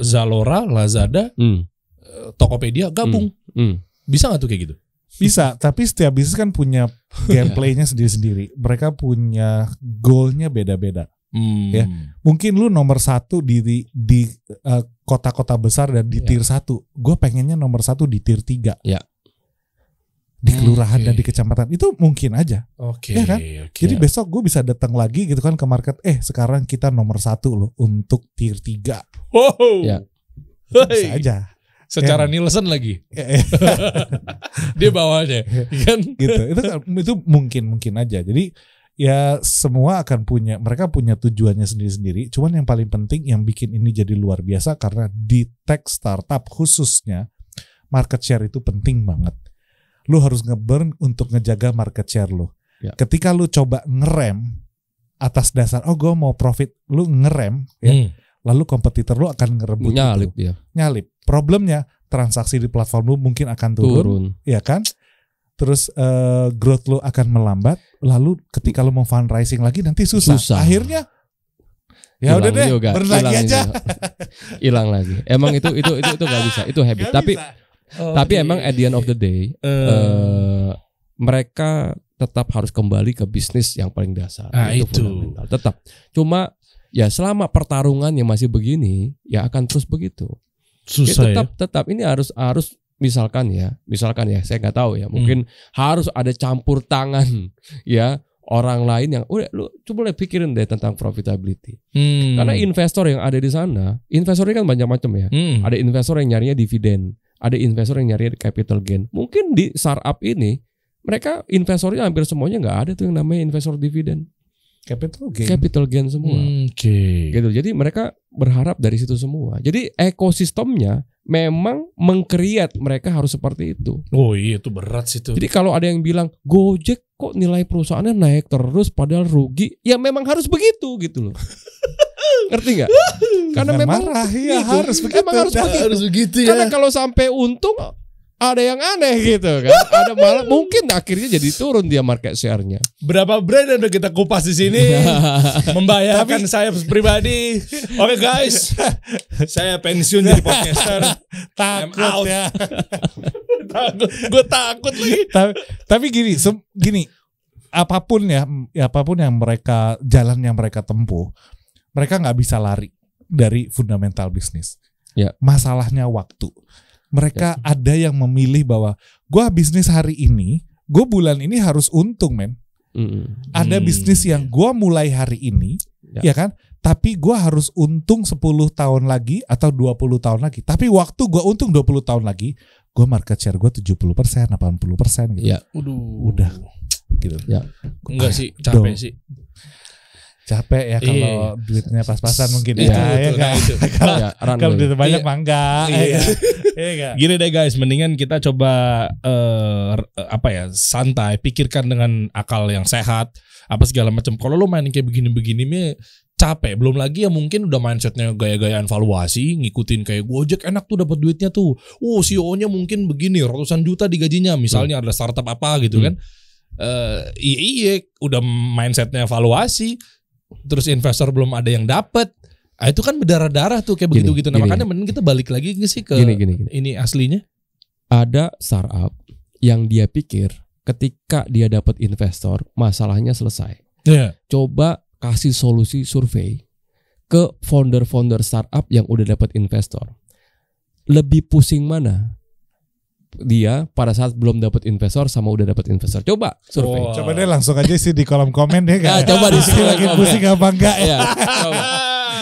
Zalora, Lazada, Tokopedia gabung. Bisa nggak tuh kayak gitu? Bisa, tapi setiap bisnis kan punya gameplaynya sendiri-sendiri. Mereka punya goalnya beda-beda. Ya, mungkin lu nomor 1 di kota-kota besar dan di tier 1. Gue pengennya nomor 1 di tier 3. Ya. Di kelurahan dan di kecamatan itu mungkin aja. Ya kan? Jadi besok gue bisa datang lagi gitu kan ke market. Sekarang kita nomor 1 loh untuk tier 3. Wow. Ya. Bisa aja. Secara Nielsen lagi. Dia bawahnya kan gitu. Itu mungkin aja. Jadi ya semua akan mereka punya tujuannya sendiri-sendiri. Cuman yang paling penting yang bikin ini jadi luar biasa karena di tech startup khususnya market share itu penting banget. Lu harus nge-burn untuk ngejaga market share lu. Ketika lu coba ngerem atas dasar gue mau profit, lu ngerem ya. Lalu kompetitor lu akan ngerebut nyalip. Problemnya transaksi di platform lu mungkin akan turun. Ya kan? Terus growth lu akan melambat. Lalu ketika lu mau fundraising lagi nanti susah. Akhirnya ya udah deh, berlagi aja. Hilang lagi. Emang itu nggak bisa. Itu habit. Tapi emang at the end of the day mereka tetap harus kembali ke bisnis yang paling dasar. Itu fundamental. Tetap. Cuma ya selama pertarungannya masih begini, ya akan terus begitu. Susah ya, tetap ini harus misalkan ya, saya nggak tahu ya, mungkin harus ada campur tangan ya orang lain yang udah lu coba pikirin deh tentang profitability. Karena investor yang ada di sana, investornya kan banyak macam ya. Ada investor yang nyarinya dividen, ada investor yang nyarinya capital gain. Mungkin di startup ini mereka investornya hampir semuanya nggak ada tuh yang namanya investor dividen. Capital gain semua. Gitu. Jadi mereka berharap dari situ semua. Jadi ekosistemnya memang meng-create mereka harus seperti itu. Oh iya, itu berat sih tuh. Jadi kalau ada yang bilang Gojek kok nilai perusahaannya naik terus padahal rugi, ya memang harus begitu gitu loh. Ngerti nggak? Karena memang harus begitu. Emang harus begitu ya. Karena kalau sampai untung ada yang aneh gitu kan. Ada malah mungkin akhirnya jadi turun dia market share-nya. Berapa brand yang udah kita kupas di sini membahayakan saya pribadi. Oke guys, saya pensiun jadi podcaster. Takut ya. Gue takut lagi. Tapi gini, apapun yang mereka jalan yang mereka tempuh, mereka nggak bisa lari dari fundamental bisnis. Ya. Masalahnya waktu. Mereka ada yang memilih bahwa gue bisnis hari ini, gue bulan ini harus untung, men. Ada bisnis yang gue mulai hari ini, ya kan? Tapi gue harus untung 10 tahun lagi atau 20 tahun lagi. Tapi waktu gue untung 20 tahun lagi, gue market share gue 70%, 80% gitu. Ya. Udah gitu. Ya. Enggak sih, capek sih. Capek ya kalau duitnya pas-pasan mungkin itu. Kalau duit banyak mah enggak. Gini deh guys, mendingan kita coba santai, pikirkan dengan akal yang sehat, apa segala macam. Kalau lo main kayak begini-begini capek. Belum lagi ya mungkin udah mindsetnya gaya-gayaan valuasi, ngikutin kayak Gojek enak tuh dapat duitnya tuh. CEO-nya mungkin begini, ratusan juta digajinya. Misalnya ada startup apa gitu kan. iya udah mindsetnya evaluasi, terus investor belum ada yang dapat. Itu kan berdarah-darah tuh kayak begitu-gitu. Nah, makanya mending kita balik lagi sih ke gini. Ini aslinya. Ada startup yang dia pikir ketika dia dapat investor, masalahnya selesai. Yeah. Coba kasih solusi survei ke founder-founder startup yang udah dapat investor. Lebih pusing mana dia pada saat belum dapat investor sama udah dapat investor? Coba survei. Oh. Coba deh langsung aja sih di kolom komen deh. Ya, coba di sini lagi pusing apa enggak ya?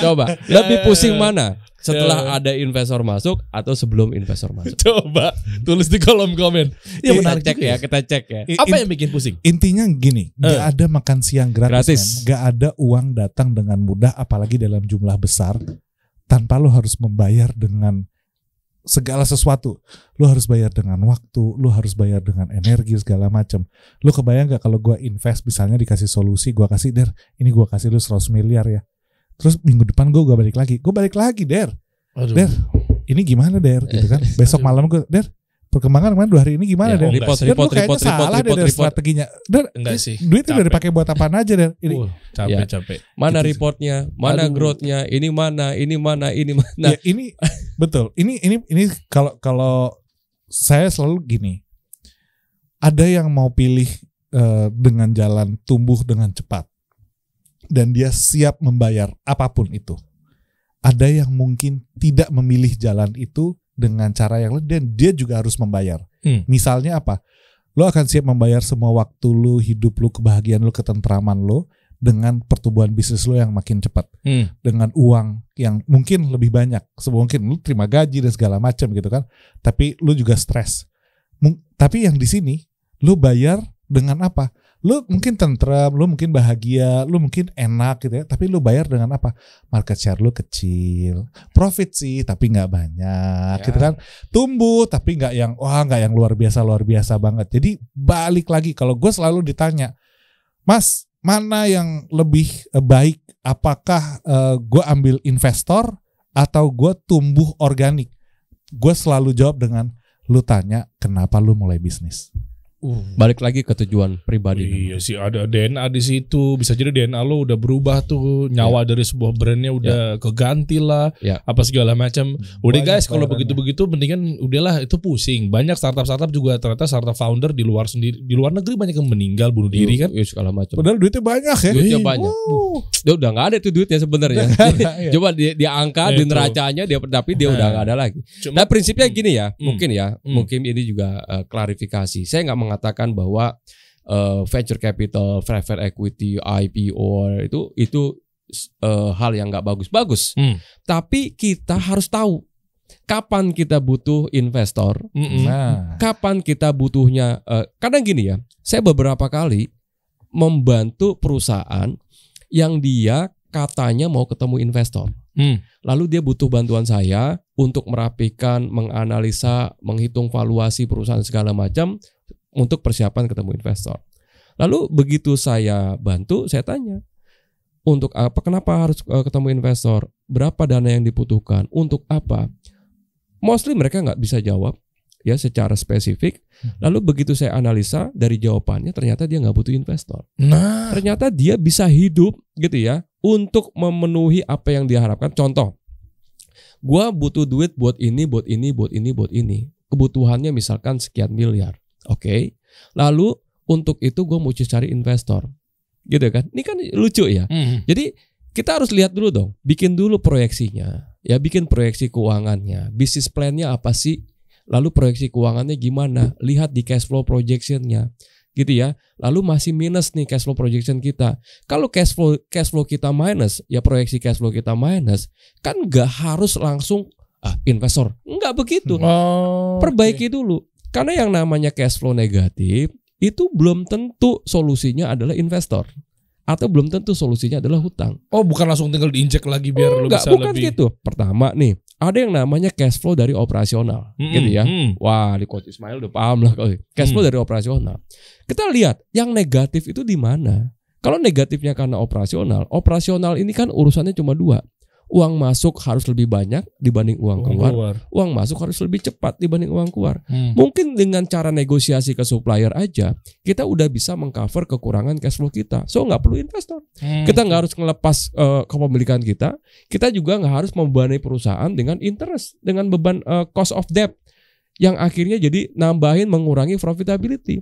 Coba. Lebih pusing mana? Setelah ada investor masuk atau sebelum investor masuk? Coba tulis di kolom komen. Ya benar, kita cek ya. Apa yang bikin pusing? Intinya gini, gak ada makan siang gratis. Gratis. Gak ada uang datang dengan mudah, apalagi dalam jumlah besar, tanpa lo harus membayar dengan segala sesuatu. Lo harus bayar dengan waktu, lo harus bayar dengan energi segala macam. Lo kebayang gak kalau gue invest misalnya dikasih solusi, gue kasih Der, ini gue kasih lo 100 miliar ya. Terus minggu depan gue balik lagi Der. Aduh. Der, ini gimana Der gitu kan. Besok malam gue Der, perkembangan kemarin 2 hari ini gimana Der? Report Strateginya. Der, enggak sih. Duitnya udah dipakai buat apaan aja Der? Ini Capek. Mana reportnya, mana growth-nya, ini mana. Ya, ini betul. Ini kalau saya selalu gini. Ada yang mau pilih dengan jalan tumbuh dengan cepat dan dia siap membayar apapun itu. Ada yang mungkin tidak memilih jalan itu dengan cara yang lain dan dia juga harus membayar. Misalnya apa? Lo akan siap membayar semua waktu lo, hidup lo, kebahagiaan lo, ketentraman lo dengan pertumbuhan bisnis lo yang makin cepat. Dengan uang yang mungkin lebih banyak. Mungkin lo terima gaji dan segala macam gitu kan. Tapi lo juga stres. Tapi yang di sini lo bayar dengan apa? Lu mungkin tentram, lu mungkin bahagia, lu mungkin enak gitu ya. Tapi lu bayar dengan apa? Market share lu kecil, profit sih tapi nggak banyak, gitu kan. Tumbuh tapi nggak yang luar biasa banget. Jadi balik lagi kalau gue selalu ditanya, Mas mana yang lebih baik? Apakah gue ambil investor atau gue tumbuh organik? Gue selalu jawab dengan lu tanya kenapa lu mulai bisnis. Balik lagi ke tujuan pribadi. Iya sih, ada DNA di situ. Bisa jadi DNA lo udah berubah tuh, nyawa dari sebuah brandnya udah keganti lah, apa segala macam. Udah guys, kalau begitu mendingan udahlah, itu pusing. Banyak startup juga ternyata startup founder di luar negeri banyak yang meninggal bunuh diri kan. Segala macam. Padahal duitnya banyak ya. Duitnya banyak. Dia udah nggak ada tuh duitnya sebenarnya. Coba dia angka di neracanya tapi dia udah nggak ada lagi. Nah prinsipnya gini ya, mungkin ini juga klarifikasi. Saya nggak mengatakan bahwa venture capital, private equity, IPO itu hal yang nggak bagus-bagus. Tapi kita harus tahu kapan kita butuh investor, kapan kita butuhnya. Kadang gini ya, saya beberapa kali membantu perusahaan yang dia katanya mau ketemu investor. Lalu dia butuh bantuan saya untuk merapikan, menganalisa, menghitung valuasi perusahaan segala macam untuk persiapan ketemu investor. Lalu begitu saya bantu, saya tanya, untuk apa? Kenapa harus ketemu investor? Berapa dana yang dibutuhkan? Untuk apa? Mostly mereka nggak bisa jawab ya secara spesifik. Lalu begitu saya analisa dari jawabannya, ternyata dia nggak butuh investor. Ternyata dia bisa hidup gitu ya untuk memenuhi apa yang diharapkan. Contoh, gua butuh duit buat ini. Kebutuhannya misalkan sekian miliar. Oke. Lalu untuk itu gue mau cari investor. Gitu kan. Ini kan lucu ya. Jadi kita harus lihat dulu dong. Bikin dulu proyeksinya. Ya bikin proyeksi keuangannya. Bisnis plan-nya apa sih? Lalu proyeksi keuangannya gimana? Lihat di cash flow projection-nya. Gitu ya. Lalu masih minus nih cash flow projection kita. Kalau cash flow kita minus, ya proyeksi cash flow kita minus, kan gak harus langsung investor. Enggak begitu. Perbaiki dulu. Karena yang namanya cash flow negatif itu belum tentu solusinya adalah investor atau belum tentu solusinya adalah hutang. Oh, bukan langsung tinggal diinjek lagi biar lu bisa bukan lebih. Gitu. Pertama nih, ada yang namanya cash flow dari operasional, gitu ya. Wah, di Coach Ismail udah paham lah kalau cash flow dari operasional. Kita lihat yang negatif itu di mana. Kalau negatifnya karena operasional ini kan urusannya cuma 2. Uang masuk harus lebih banyak dibanding uang keluar. Uang masuk harus lebih cepat dibanding uang keluar. Mungkin dengan cara negosiasi ke supplier aja, kita udah bisa mengcover kekurangan cash flow kita. So nggak perlu investor. Kita nggak harus ngelepas kepemilikan kita. Kita juga nggak harus membebani perusahaan dengan interest, dengan beban cost of debt yang akhirnya jadi nambahin mengurangi profitability.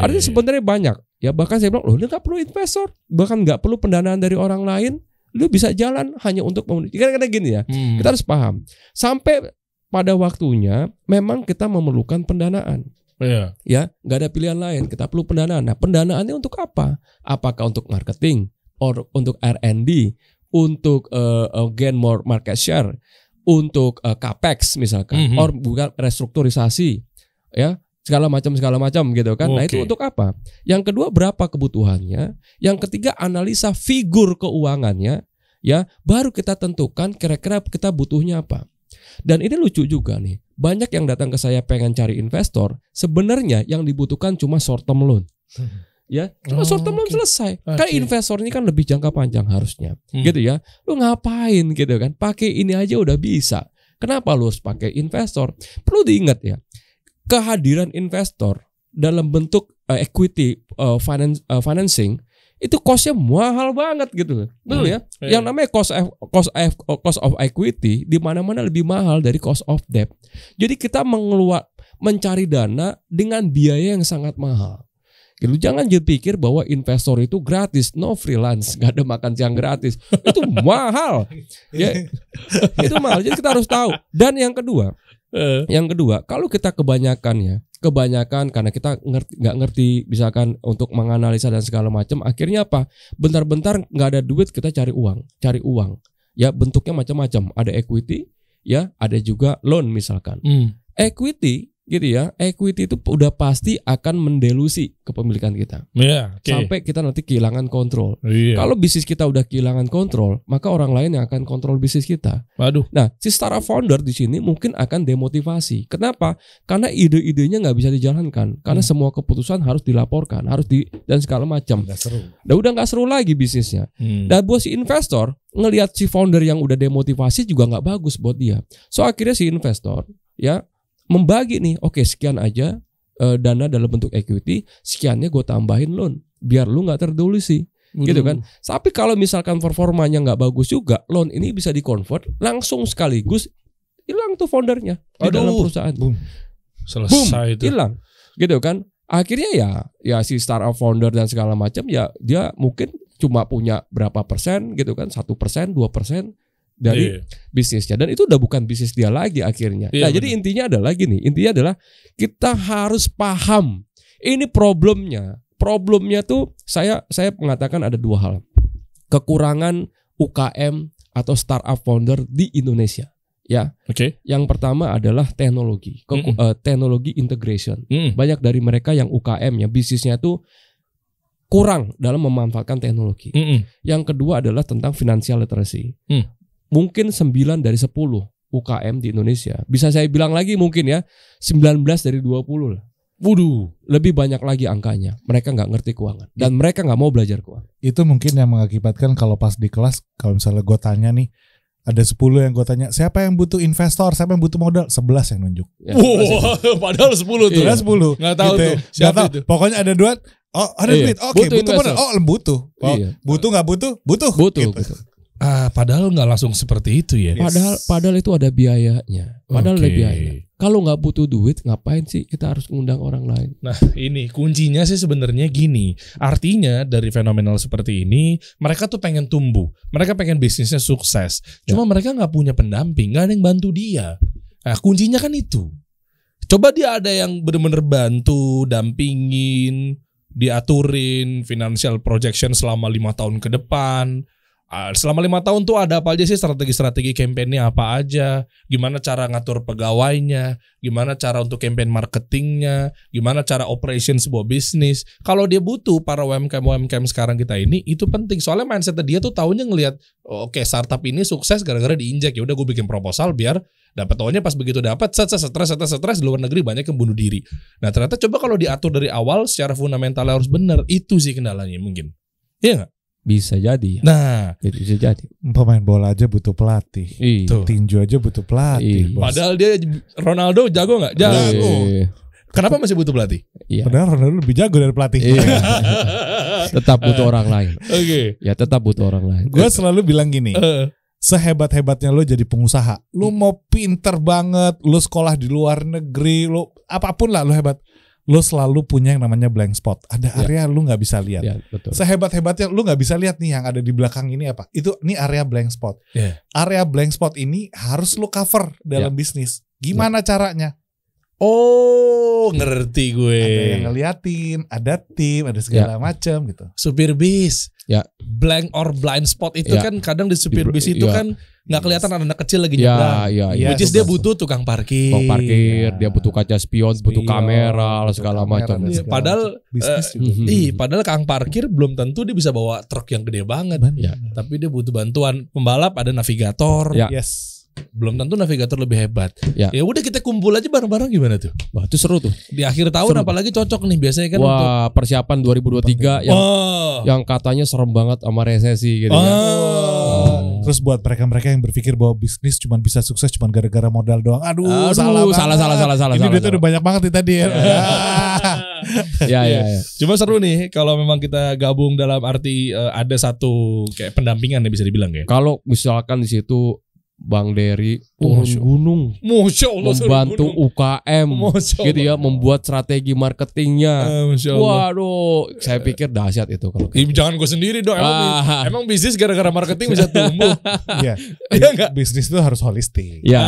Artinya sebenarnya banyak. Ya bahkan saya bilang, loh ini nggak perlu investor, bahkan nggak perlu pendanaan dari orang lain. Lu bisa jalan hanya untuk memenuhi. Karena gini ya, kita harus paham. Sampai pada waktunya memang kita memerlukan pendanaan. Ya, nggak ada pilihan lain. Kita perlu pendanaan. Nah, pendanaannya untuk apa? Apakah untuk marketing, or untuk R&D, untuk gain more market share, untuk capex misalkan, or bukan restrukturisasi, ya. Segala macam gitu kan. Nah itu untuk apa? Yang kedua berapa kebutuhannya? Yang ketiga analisa figur keuangannya, ya baru kita tentukan kira-kira kita butuhnya apa. Dan ini lucu juga nih. Banyak yang datang ke saya pengen cari investor, sebenarnya yang dibutuhkan cuma short term loan. Ya, cuma short term loan selesai. Kan investor ini kan lebih jangka panjang harusnya. Gitu ya. Lu ngapain gitu kan? Pakai ini aja udah bisa. Kenapa lu harus pakai investor? Perlu diingat ya. Kehadiran investor dalam bentuk equity financing itu costnya mahal banget gitu, betul ya? Yang namanya cost of equity di mana-mana lebih mahal dari cost of debt. Jadi kita mencari dana dengan biaya yang sangat mahal. Gitu. Jangan pikir bahwa investor itu gratis, no freelance, nggak ada makan siang gratis, itu mahal. Ya, itu mahal. Jadi kita harus tahu. Dan yang kedua, kalau kita kebanyakan karena kita nggak ngerti misalkan untuk menganalisa dan segala macam, akhirnya apa? Bentar-bentar nggak ada duit kita cari uang. Ya bentuknya macam-macam. Ada equity, ya ada juga loan misalkan. Equity gitu ya, equity itu udah pasti akan mendelusi kepemilikan kita. Sampai kita nanti kehilangan kontrol. Kalau bisnis kita udah kehilangan kontrol, maka orang lain yang akan kontrol bisnis kita. Nah, si startup founder di sini mungkin akan demotivasi. Kenapa? Karena ide-idenya nggak bisa dijalankan. Karena semua keputusan harus dilaporkan, dan segala macam. Nah, udah nggak seru lagi bisnisnya. Dan buat si investor ngelihat si founder yang udah demotivasi juga nggak bagus buat dia. So akhirnya si investor ya membagi nih, oke sekian aja dana dalam bentuk equity, sekiannya gue tambahin loan, biar lu nggak terdelusi, gitu kan. Tapi kalau misalkan performanya nggak bagus juga, loan ini bisa dikonvert langsung sekaligus hilang tuh foundernya di dalam perusahaan. Selesai itu. Hilang, gitu kan. Akhirnya ya si startup founder dan segala macam ya dia mungkin cuma punya berapa persen gitu kan, 1%, 2% dari bisnisnya, dan itu udah bukan bisnis dia lagi akhirnya. Nah, jadi intinya adalah gini, kita harus paham ini problemnya. Problemnya tuh saya mengatakan ada dua hal. Kekurangan UKM atau startup founder di Indonesia. Ya. Yang pertama adalah teknologi. Teknologi integration. Banyak dari mereka yang UKM ya bisnisnya tuh kurang dalam memanfaatkan teknologi. Yang kedua adalah tentang financial literacy. Mungkin 9 dari 10 UKM di Indonesia. Bisa saya bilang lagi mungkin ya 19 dari 20 lah. Lebih banyak lagi angkanya. Mereka nggak ngerti keuangan dan mereka nggak mau belajar keuangan. Itu mungkin yang mengakibatkan kalau pas di kelas, kalau misalnya gue tanya nih, ada 10 yang gue tanya, siapa yang butuh investor, siapa yang butuh modal, 11 yang nunjuk. Padahal 10 tuh. 10. Nggak tahu gitu. tuh siapa itu. Pokoknya ada dua. Oh ada duit. Oke, butuh modal. Oh butuh. Butuh nggak butuh? Butuh. Gitu. Padahal nggak langsung seperti itu ya. Padahal itu ada biayanya. Ada biaya. Kalau nggak butuh duit, ngapain sih kita harus ngundang orang lain? Nah, ini kuncinya sih sebenarnya gini. Artinya dari fenomenal seperti ini, mereka tuh pengen tumbuh, mereka pengen bisnisnya sukses. Cuma mereka nggak punya pendamping, nggak ada yang bantu dia. Nah, kuncinya kan itu. Coba dia ada yang benar-benar bantu, dampingin, diaturin financial projection selama 5 tahun ke depan. Selama 5 tahun tuh ada apa aja sih strategi-strategi kampanye apa aja, gimana cara ngatur pegawainya, gimana cara untuk campaign marketingnya, gimana cara operation sebuah bisnis. Kalau dia butuh para UMKM sekarang kita ini, itu penting. Soalnya mindset dia tuh tahunya ngelihat oke, startup ini sukses gara-gara diinjak, ya udah gue bikin proposal biar dapat. Tahunya pas begitu dapat stres di luar negeri banyak yang bunuh diri. Nah ternyata coba kalau diatur dari awal secara fundamentalnya harus benar, itu sih kendalanya mungkin. Iya nggak? Bisa jadi. Nah, Bisa jadi. Pemain bola aja butuh pelatih. Iya. Tinju aja butuh pelatih. Iya. Bos. padahal dia Ronaldo jago nggak? Jago. Iya. Kenapa masih butuh pelatih? Iya. Padahal Ronaldo lebih jago dari pelatih. Iya. Tetap butuh orang lain. Oke. Ya tetap butuh orang lain. Gue selalu bilang gini, sehebat-hebatnya lo jadi pengusaha, lo mau pinter banget, lo sekolah di luar negeri, lo apapun lah lo hebat, lo selalu punya yang namanya blank spot. Ada area lo nggak bisa lihat. Ya, betul. Sehebat-hebatnya lo nggak bisa lihat nih yang ada di belakang ini apa. Ini area blank spot. Yeah. Area blank spot ini harus lo cover dalam bisnis. Gimana caranya? Oh, ngerti gue. Ada yang ngeliatin, ada tim, ada segala macam gitu. Supir bis. Ya. Blank or blind spot itu Ya. kan kadang di supir bis itu Ya. kan nggak kelihatan anak kecil lagi Ya, nyebrang. ya, Iya, Which is dia butuh tukang parkir. Tukang parkir, dia butuh kaca spion, butuh Spion, kamera, butuh segala kamera, macam. dan Iya, segala padahal, macam. Bisnis juga. Padahal kang parkir belum tentu dia bisa bawa truk yang gede banget. Ya. Tapi dia butuh bantuan pembalap, ada navigator. Ya. Yes. Belum tentu navigator lebih hebat. Ya. Ya udah kita kumpul aja bareng-bareng gimana tuh? Wah, itu seru tuh. Di akhir tahun Seru. apalagi cocok nih biasanya kan untuk Wah, persiapan 2023 yang katanya serem banget sama resesi gitu ya. Terus buat mereka-mereka yang berpikir bahwa bisnis cuma bisa sukses cuma gara-gara modal doang. Aduh, Aduh, salah. salah. Ini duitnya udah banyak banget nih tadi ya. Ya. Cuma seru nih kalau memang kita gabung dalam arti ada satu kayak pendampingan ya bisa dibilang ya. Kalau misalkan di situ Bang Dery turun gunung, Masya Allah membantu UKM, Masya gitu ya, membuat strategi marketingnya. Masya Allah. Waduh, saya pikir dahsyat itu kalau. Jangan gue sendiri dong. Emang bisnis gara-gara marketing bisa tumbuh. Iya. Iya nggak? Bisnis itu harus holistik. Ya,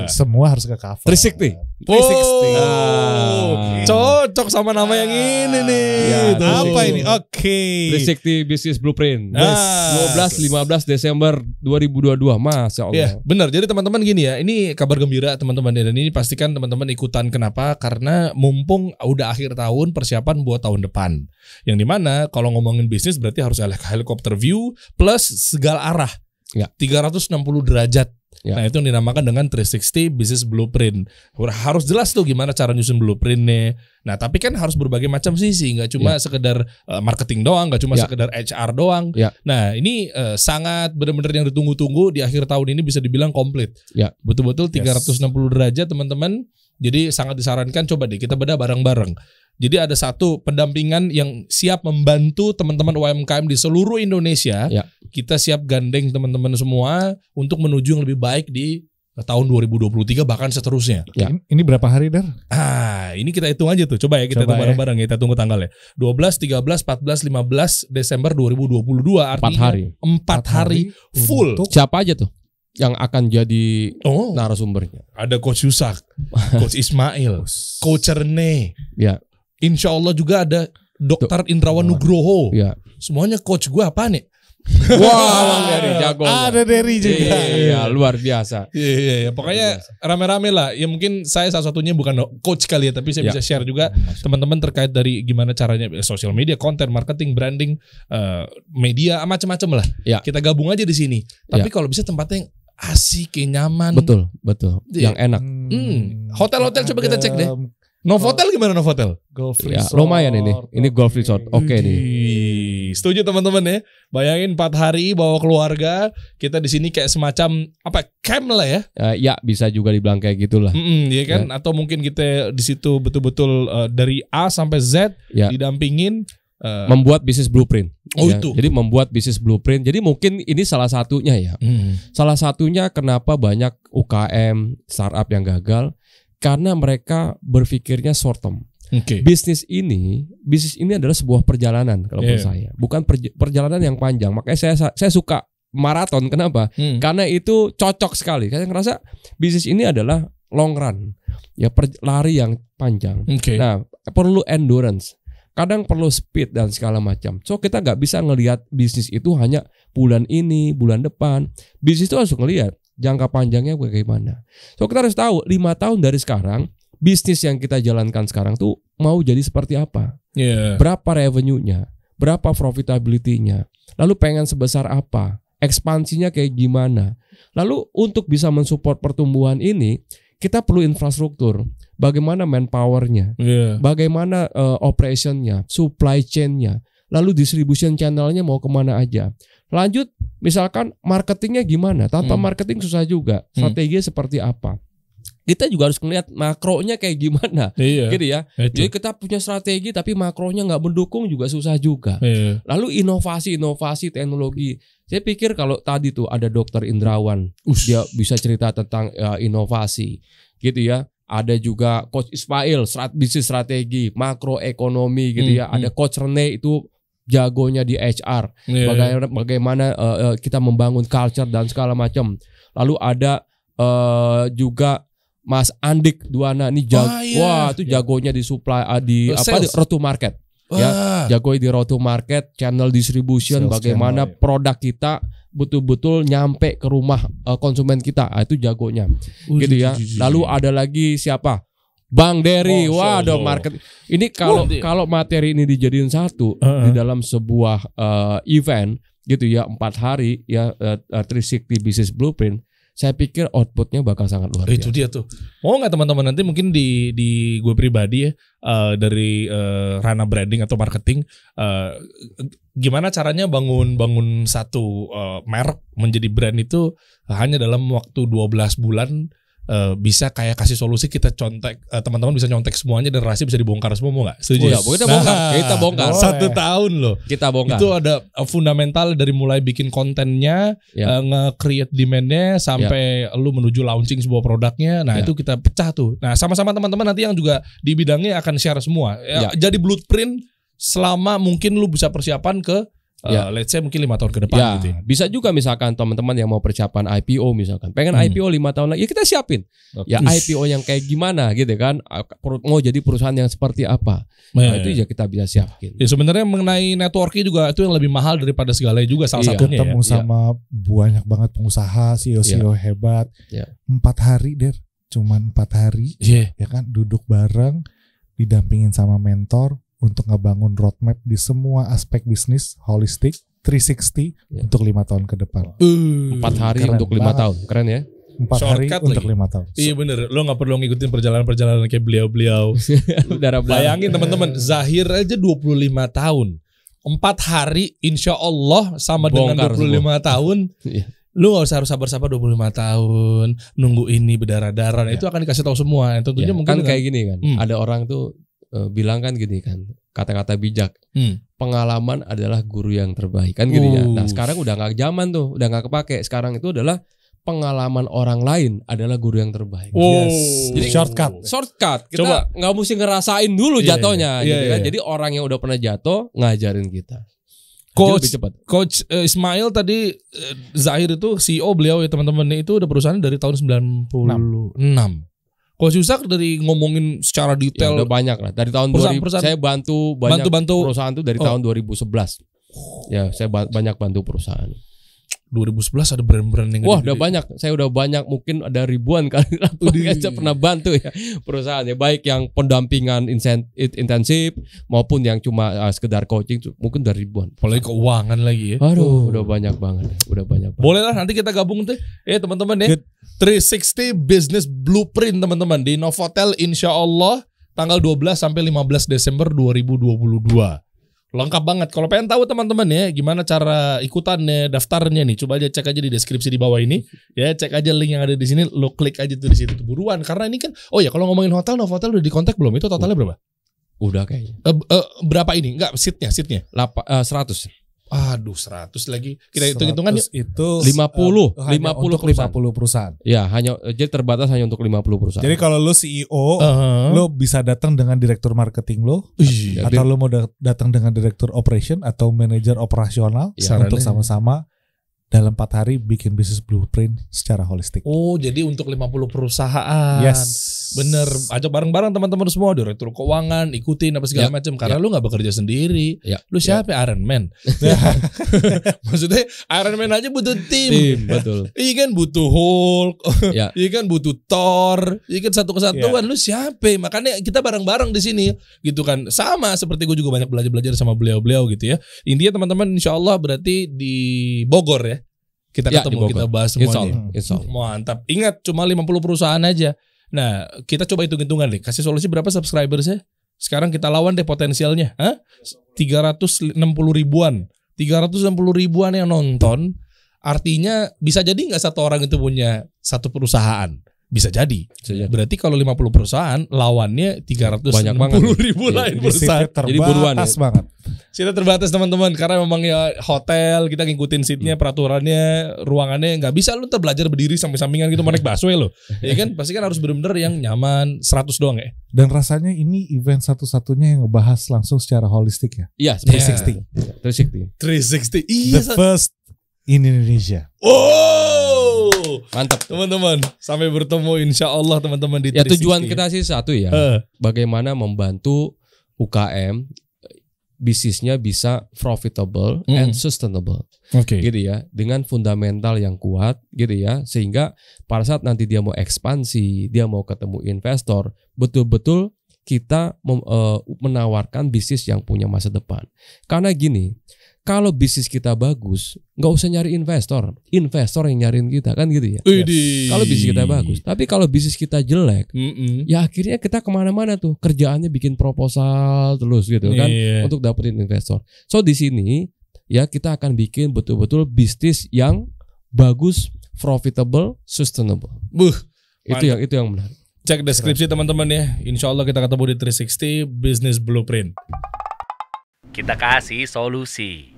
Semua harus ke cover. 360. 360. Cocok sama nama yang ini nih. Ya, Tuh. Apa ini? Oke. 360 Business Blueprint. Ah. 12-15 Desember 2022, Masya Allah. Ya, benar. Jadi teman-teman gini ya, ini kabar gembira teman-teman dan ini pastikan teman-teman ikutan. Kenapa? Karena mumpung udah akhir tahun, persiapan buat tahun depan. Yang dimana kalau ngomongin bisnis berarti harus helikopter view plus segala arah. Ya. 360 derajat. Ya. Nah itu yang dinamakan dengan 360 Business Blueprint. Harus jelas tuh gimana cara nyusun blueprintnya. Nah tapi kan harus berbagai macam sisi, nggak cuma sekedar marketing doang, nggak cuma sekedar HR doang. Ya. Nah ini sangat benar-benar yang ditunggu-tunggu di akhir tahun ini bisa dibilang komplit. Ya. Betul-betul 360 derajat teman-teman. Jadi sangat disarankan coba deh kita bedah bareng-bareng. Jadi ada satu pendampingan yang siap membantu teman-teman UMKM di seluruh Indonesia. Ya. Kita siap gandeng teman-teman semua untuk menuju yang lebih baik di tahun 2023 bahkan seterusnya. Ya. Ini berapa hari, Dar? Ini kita hitung aja tuh. Coba ya kita hitung Coba bareng-bareng ya. Kita tunggu tanggalnya. 12, 13, 14, 15 Desember 2022 artinya 4 hari full. Untuk Siapa aja tuh yang akan jadi Oh, narasumbernya? ada Coach Yusak, Coach Ismail, Coach Rene. Ya. Insya Allah juga ada Dr. Indrawan Nugroho. Ya. Semuanya coach gue apa nih? Wah, Bang Dery jago. ada Dery juga. Iya, luar biasa. Iya. Pokoknya rame-rame lah. Ya mungkin saya salah satunya bukan coach kali ya, tapi saya bisa share juga teman-teman terkait dari gimana caranya social media, konten, marketing, branding, media, macam-macam lah. Ya. Kita gabung aja di sini. Tapi kalau bisa tempatnya yang asik, yang nyaman. Betul. Yang enak. Hotel-hotel coba kita cek deh. Novotel gimana Novotel? Golf Ya, resort. lumayan ini. Ini golf resort. Oke nih. Setuju teman-teman ya. Bayangin 4 hari bawa keluarga, kita di sini kayak semacam camp lah ya. Ya, bisa juga dibilang kayak gitulah. Iya kan? Atau mungkin kita di situ betul-betul dari A sampai Z didampingin membuat bisnis blueprint. Oh itu. Jadi membuat bisnis blueprint. Jadi mungkin ini salah satunya ya. Salah satunya kenapa banyak UKM startup yang gagal karena mereka berpikirnya short term. Bisnis ini adalah sebuah perjalanan kalau menurut saya, bukan perjalanan yang panjang. Makanya saya suka maraton. Kenapa? Karena itu cocok sekali. Saya ngerasa bisnis ini adalah long run, ya lari yang panjang. Nah, perlu endurance. Kadang perlu speed dan segala macam. So kita nggak bisa ngelihat bisnis itu hanya bulan ini, bulan depan. Bisnis itu harus ngelihat jangka panjangnya bagaimana. So kita harus tahu 5 tahun dari sekarang bisnis yang kita jalankan sekarang tuh mau jadi seperti apa? Berapa revenue-nya? Berapa profitability-nya? Lalu pengen sebesar apa? Ekspansinya kayak gimana? Lalu untuk bisa mensupport pertumbuhan ini, kita perlu infrastruktur. Bagaimana manpower-nya? Bagaimana operation-nya? Supply chain-nya? lalu distribution channelnya mau kemana aja. Lanjut, misalkan marketingnya gimana? Tanpa marketing susah juga. Strateginya seperti apa? Kita juga harus melihat makronya kayak gimana, gitu ya. Jadi kita punya strategi tapi makronya nggak mendukung juga susah juga. Lalu inovasi teknologi. Saya pikir kalau tadi tuh ada Dr. Indrawan, dia bisa cerita tentang inovasi, gitu ya. Ada juga Coach Ismail, bisnis strategi, makroekonomi, gitu ya. Ada Coach Rene itu jagonya di HR, bagaimana kita membangun culture dan segala macam. Lalu ada juga Mas Andik Duana ini itu jagonya di supply di road to market. Ya, jagonya di road to market, channel distribution, bagaimana produk kita betul-betul nyampe ke rumah konsumen kita. Itu jagonya. Gitu ya. Lalu ada lagi siapa? Bang Dery. Ada market. Ini kalau materi ini dijadiin satu di dalam sebuah event gitu ya, 4 hari ya, 360 Business Blueprint. Saya pikir outputnya bakal sangat luar biasa. Itu dia tuh. Mau nggak teman-teman nanti mungkin di gue pribadi ya, dari ranah branding atau marketing, gimana caranya bangun satu merek menjadi brand itu hanya dalam waktu 12 bulan. Bisa kayak kasih solusi, kita contek, teman-teman bisa nyontek semuanya dan rahasia bisa dibongkar semua, mau nggak? Setuju? Kita bongkar. 1 tahun loh. Kita bongkar. Itu ada fundamental dari mulai bikin kontennya, nge-create demand-nya sampai lu menuju launching sebuah produknya. Nah itu kita pecah tuh. Nah sama-sama teman-teman nanti yang juga di bidangnya akan share semua. Jadi blueprint selama mungkin lu bisa persiapan ke let's say mungkin 5 tahun ke depan gitu ya. Bisa juga misalkan teman-teman yang mau persiapan IPO misalkan, pengen IPO 5 tahun lagi, ya kita siapin. Ya IPO yang kayak gimana gitu kan, mau jadi perusahaan yang seperti apa. Itu ya kita bisa siapin. Ya sebenarnya mengenai networking juga itu yang lebih mahal daripada segalanya juga salah satunya. Ketemu sama banyak banget pengusaha, CEO hebat. 4 hari cuman 4 hari. Ya kan, duduk bareng, didampingin sama mentor untuk ngebangun roadmap di semua aspek bisnis holistik 360 untuk 5 tahun ke depan. 4 hari untuk 5 tahun, keren ya. 4 hari untuk 5 tahun. Iya bener, lo gak perlu ngikutin perjalanan-perjalanan kayak beliau-beliau. Bayangin teman-teman, Zahir aja 25 tahun 4 hari insya Allah sama dengan 25 tahun. Lu gak usah harus sabar-sabar 25 tahun nunggu ini berdarah-darah. Itu akan dikasih tahu semua. Tentunya mungkin kan kayak gini kan, ada orang tuh bilang kan gini kan, kata-kata bijak, pengalaman adalah guru yang terbaik kan gitu ya. Nah sekarang udah gak zaman tuh, udah gak kepake. Sekarang itu adalah pengalaman orang lain adalah guru yang terbaik. Jadi shortcut. Kita nggak mesti ngerasain dulu jatuhnya, gitu kan. Jadi orang yang udah pernah jatuh ngajarin kita. Coach Ismail tadi, Zahir itu CEO beliau ya teman-teman, itu udah perusahaan dari tahun 96. Coach Yusak dari ngomongin secara detail udah banyak lah. Dari tahun 2000 saya bantu perusahaan tuh dari tahun 2011. Ya, saya banyak bantu perusahaan. 2011 ada brand-brand yang udah banyak. Saya udah banyak, mungkin ada ribuan kali saya pernah bantu ya perusahaan ya, baik yang pendampingan intensif maupun yang cuma sekedar coaching, mungkin udah ribuan. Apalagi keuangan lagi ya. Udah banyak banget. Boleh lah nanti kita gabung tuh. Teman-teman ya. 360 Business Blueprint teman-teman di Novotel insya-Allah tanggal 12 sampai 15 Desember 2022. Lengkap banget. Kalau pengen tahu teman-teman ya gimana cara ikutannya, daftarnya nih, coba aja cek aja di deskripsi di bawah ini. Ya, cek aja link yang ada di sini, lo klik aja tuh di situ buruan karena ini kan kalau ngomongin hotel, Novotel udah dikontak belum? Itu totalnya berapa? Udah kayaknya. Berapa ini? Enggak, seatnya. 100. Aduh, 100 lagi. Kita hitung-hitungan itu 50 perusahaan. Ya, jadi terbatas hanya untuk 50 perusahaan. Jadi kalau lu CEO, lu bisa datang dengan direktur marketing lo, atau lu mau datang dengan direktur operation atau manajer operasional untuk sama-sama dalam 4 hari bikin bisnis blueprint secara holistik. Jadi untuk 50 perusahaan. Bener, ajak bareng-bareng teman-teman semua, direktur keuangan, ikutin apa segala macam karena lu nggak bekerja sendiri. Lu siapa? Iron Man. Maksudnya Iron Man aja butuh tim. Betul. Iya kan butuh Hulk. Iya kan butuh Thor. Iya kan satu kesatuan. Lu siapa? Makanya kita bareng-bareng di sini gitu kan. Sama seperti gue juga banyak belajar sama beliau-beliau gitu ya. Intinya teman-teman insyaallah berarti di Bogor ya. Kita ketemu, kita bahas semuanya. Mantap. Ingat cuma 50 perusahaan aja. Nah, kita coba hitung-hitungan deh. Kasih solusi berapa subscribersnya? Sekarang kita lawan deh potensialnya. 360 ribuan. 360 ribuan yang nonton. Artinya bisa jadi nggak satu orang itu punya satu perusahaan? Bisa jadi. Berarti kalau 50 perusahaan lawannya 360 ribu lain perusahaan. Jadi buruan banget. Seatnya terbatas teman-teman karena memang ya hotel kita ngikutin seatnya, peraturannya, ruangannya nggak bisa lu belajar berdiri samping-sampingan gitu mau naik busway lo. Ya kan pasti kan harus benar-benar yang nyaman 100 doang ya. Dan rasanya ini event satu-satunya yang ngebahas langsung secara holistik ya. Iya, 360. 360. Iya. The first in Indonesia. Oh, mantap teman-teman. Sampai bertemu insya Allah teman-teman di 360. Ya tujuan kita sih satu ya. Bagaimana membantu UKM bisnisnya bisa profitable and sustainable. Gitu ya. Dengan fundamental yang kuat gitu ya. Sehingga pada saat nanti dia mau ekspansi, dia mau ketemu investor, betul-betul kita menawarkan bisnis yang punya masa depan. Karena gini, kalau bisnis kita bagus, nggak usah nyari investor yang nyariin kita kan gitu ya. Kalau bisnis kita bagus, tapi kalau bisnis kita jelek, ya akhirnya kita kemana-mana tuh kerjaannya bikin proposal terus gitu kan untuk dapetin investor. So di sini ya kita akan bikin betul-betul bisnis yang bagus, profitable, sustainable. Itu yang menarik. Cek deskripsi teman-teman ya. Insya Allah kita ketemu di 360 Business Blueprint. Kita kasih solusi.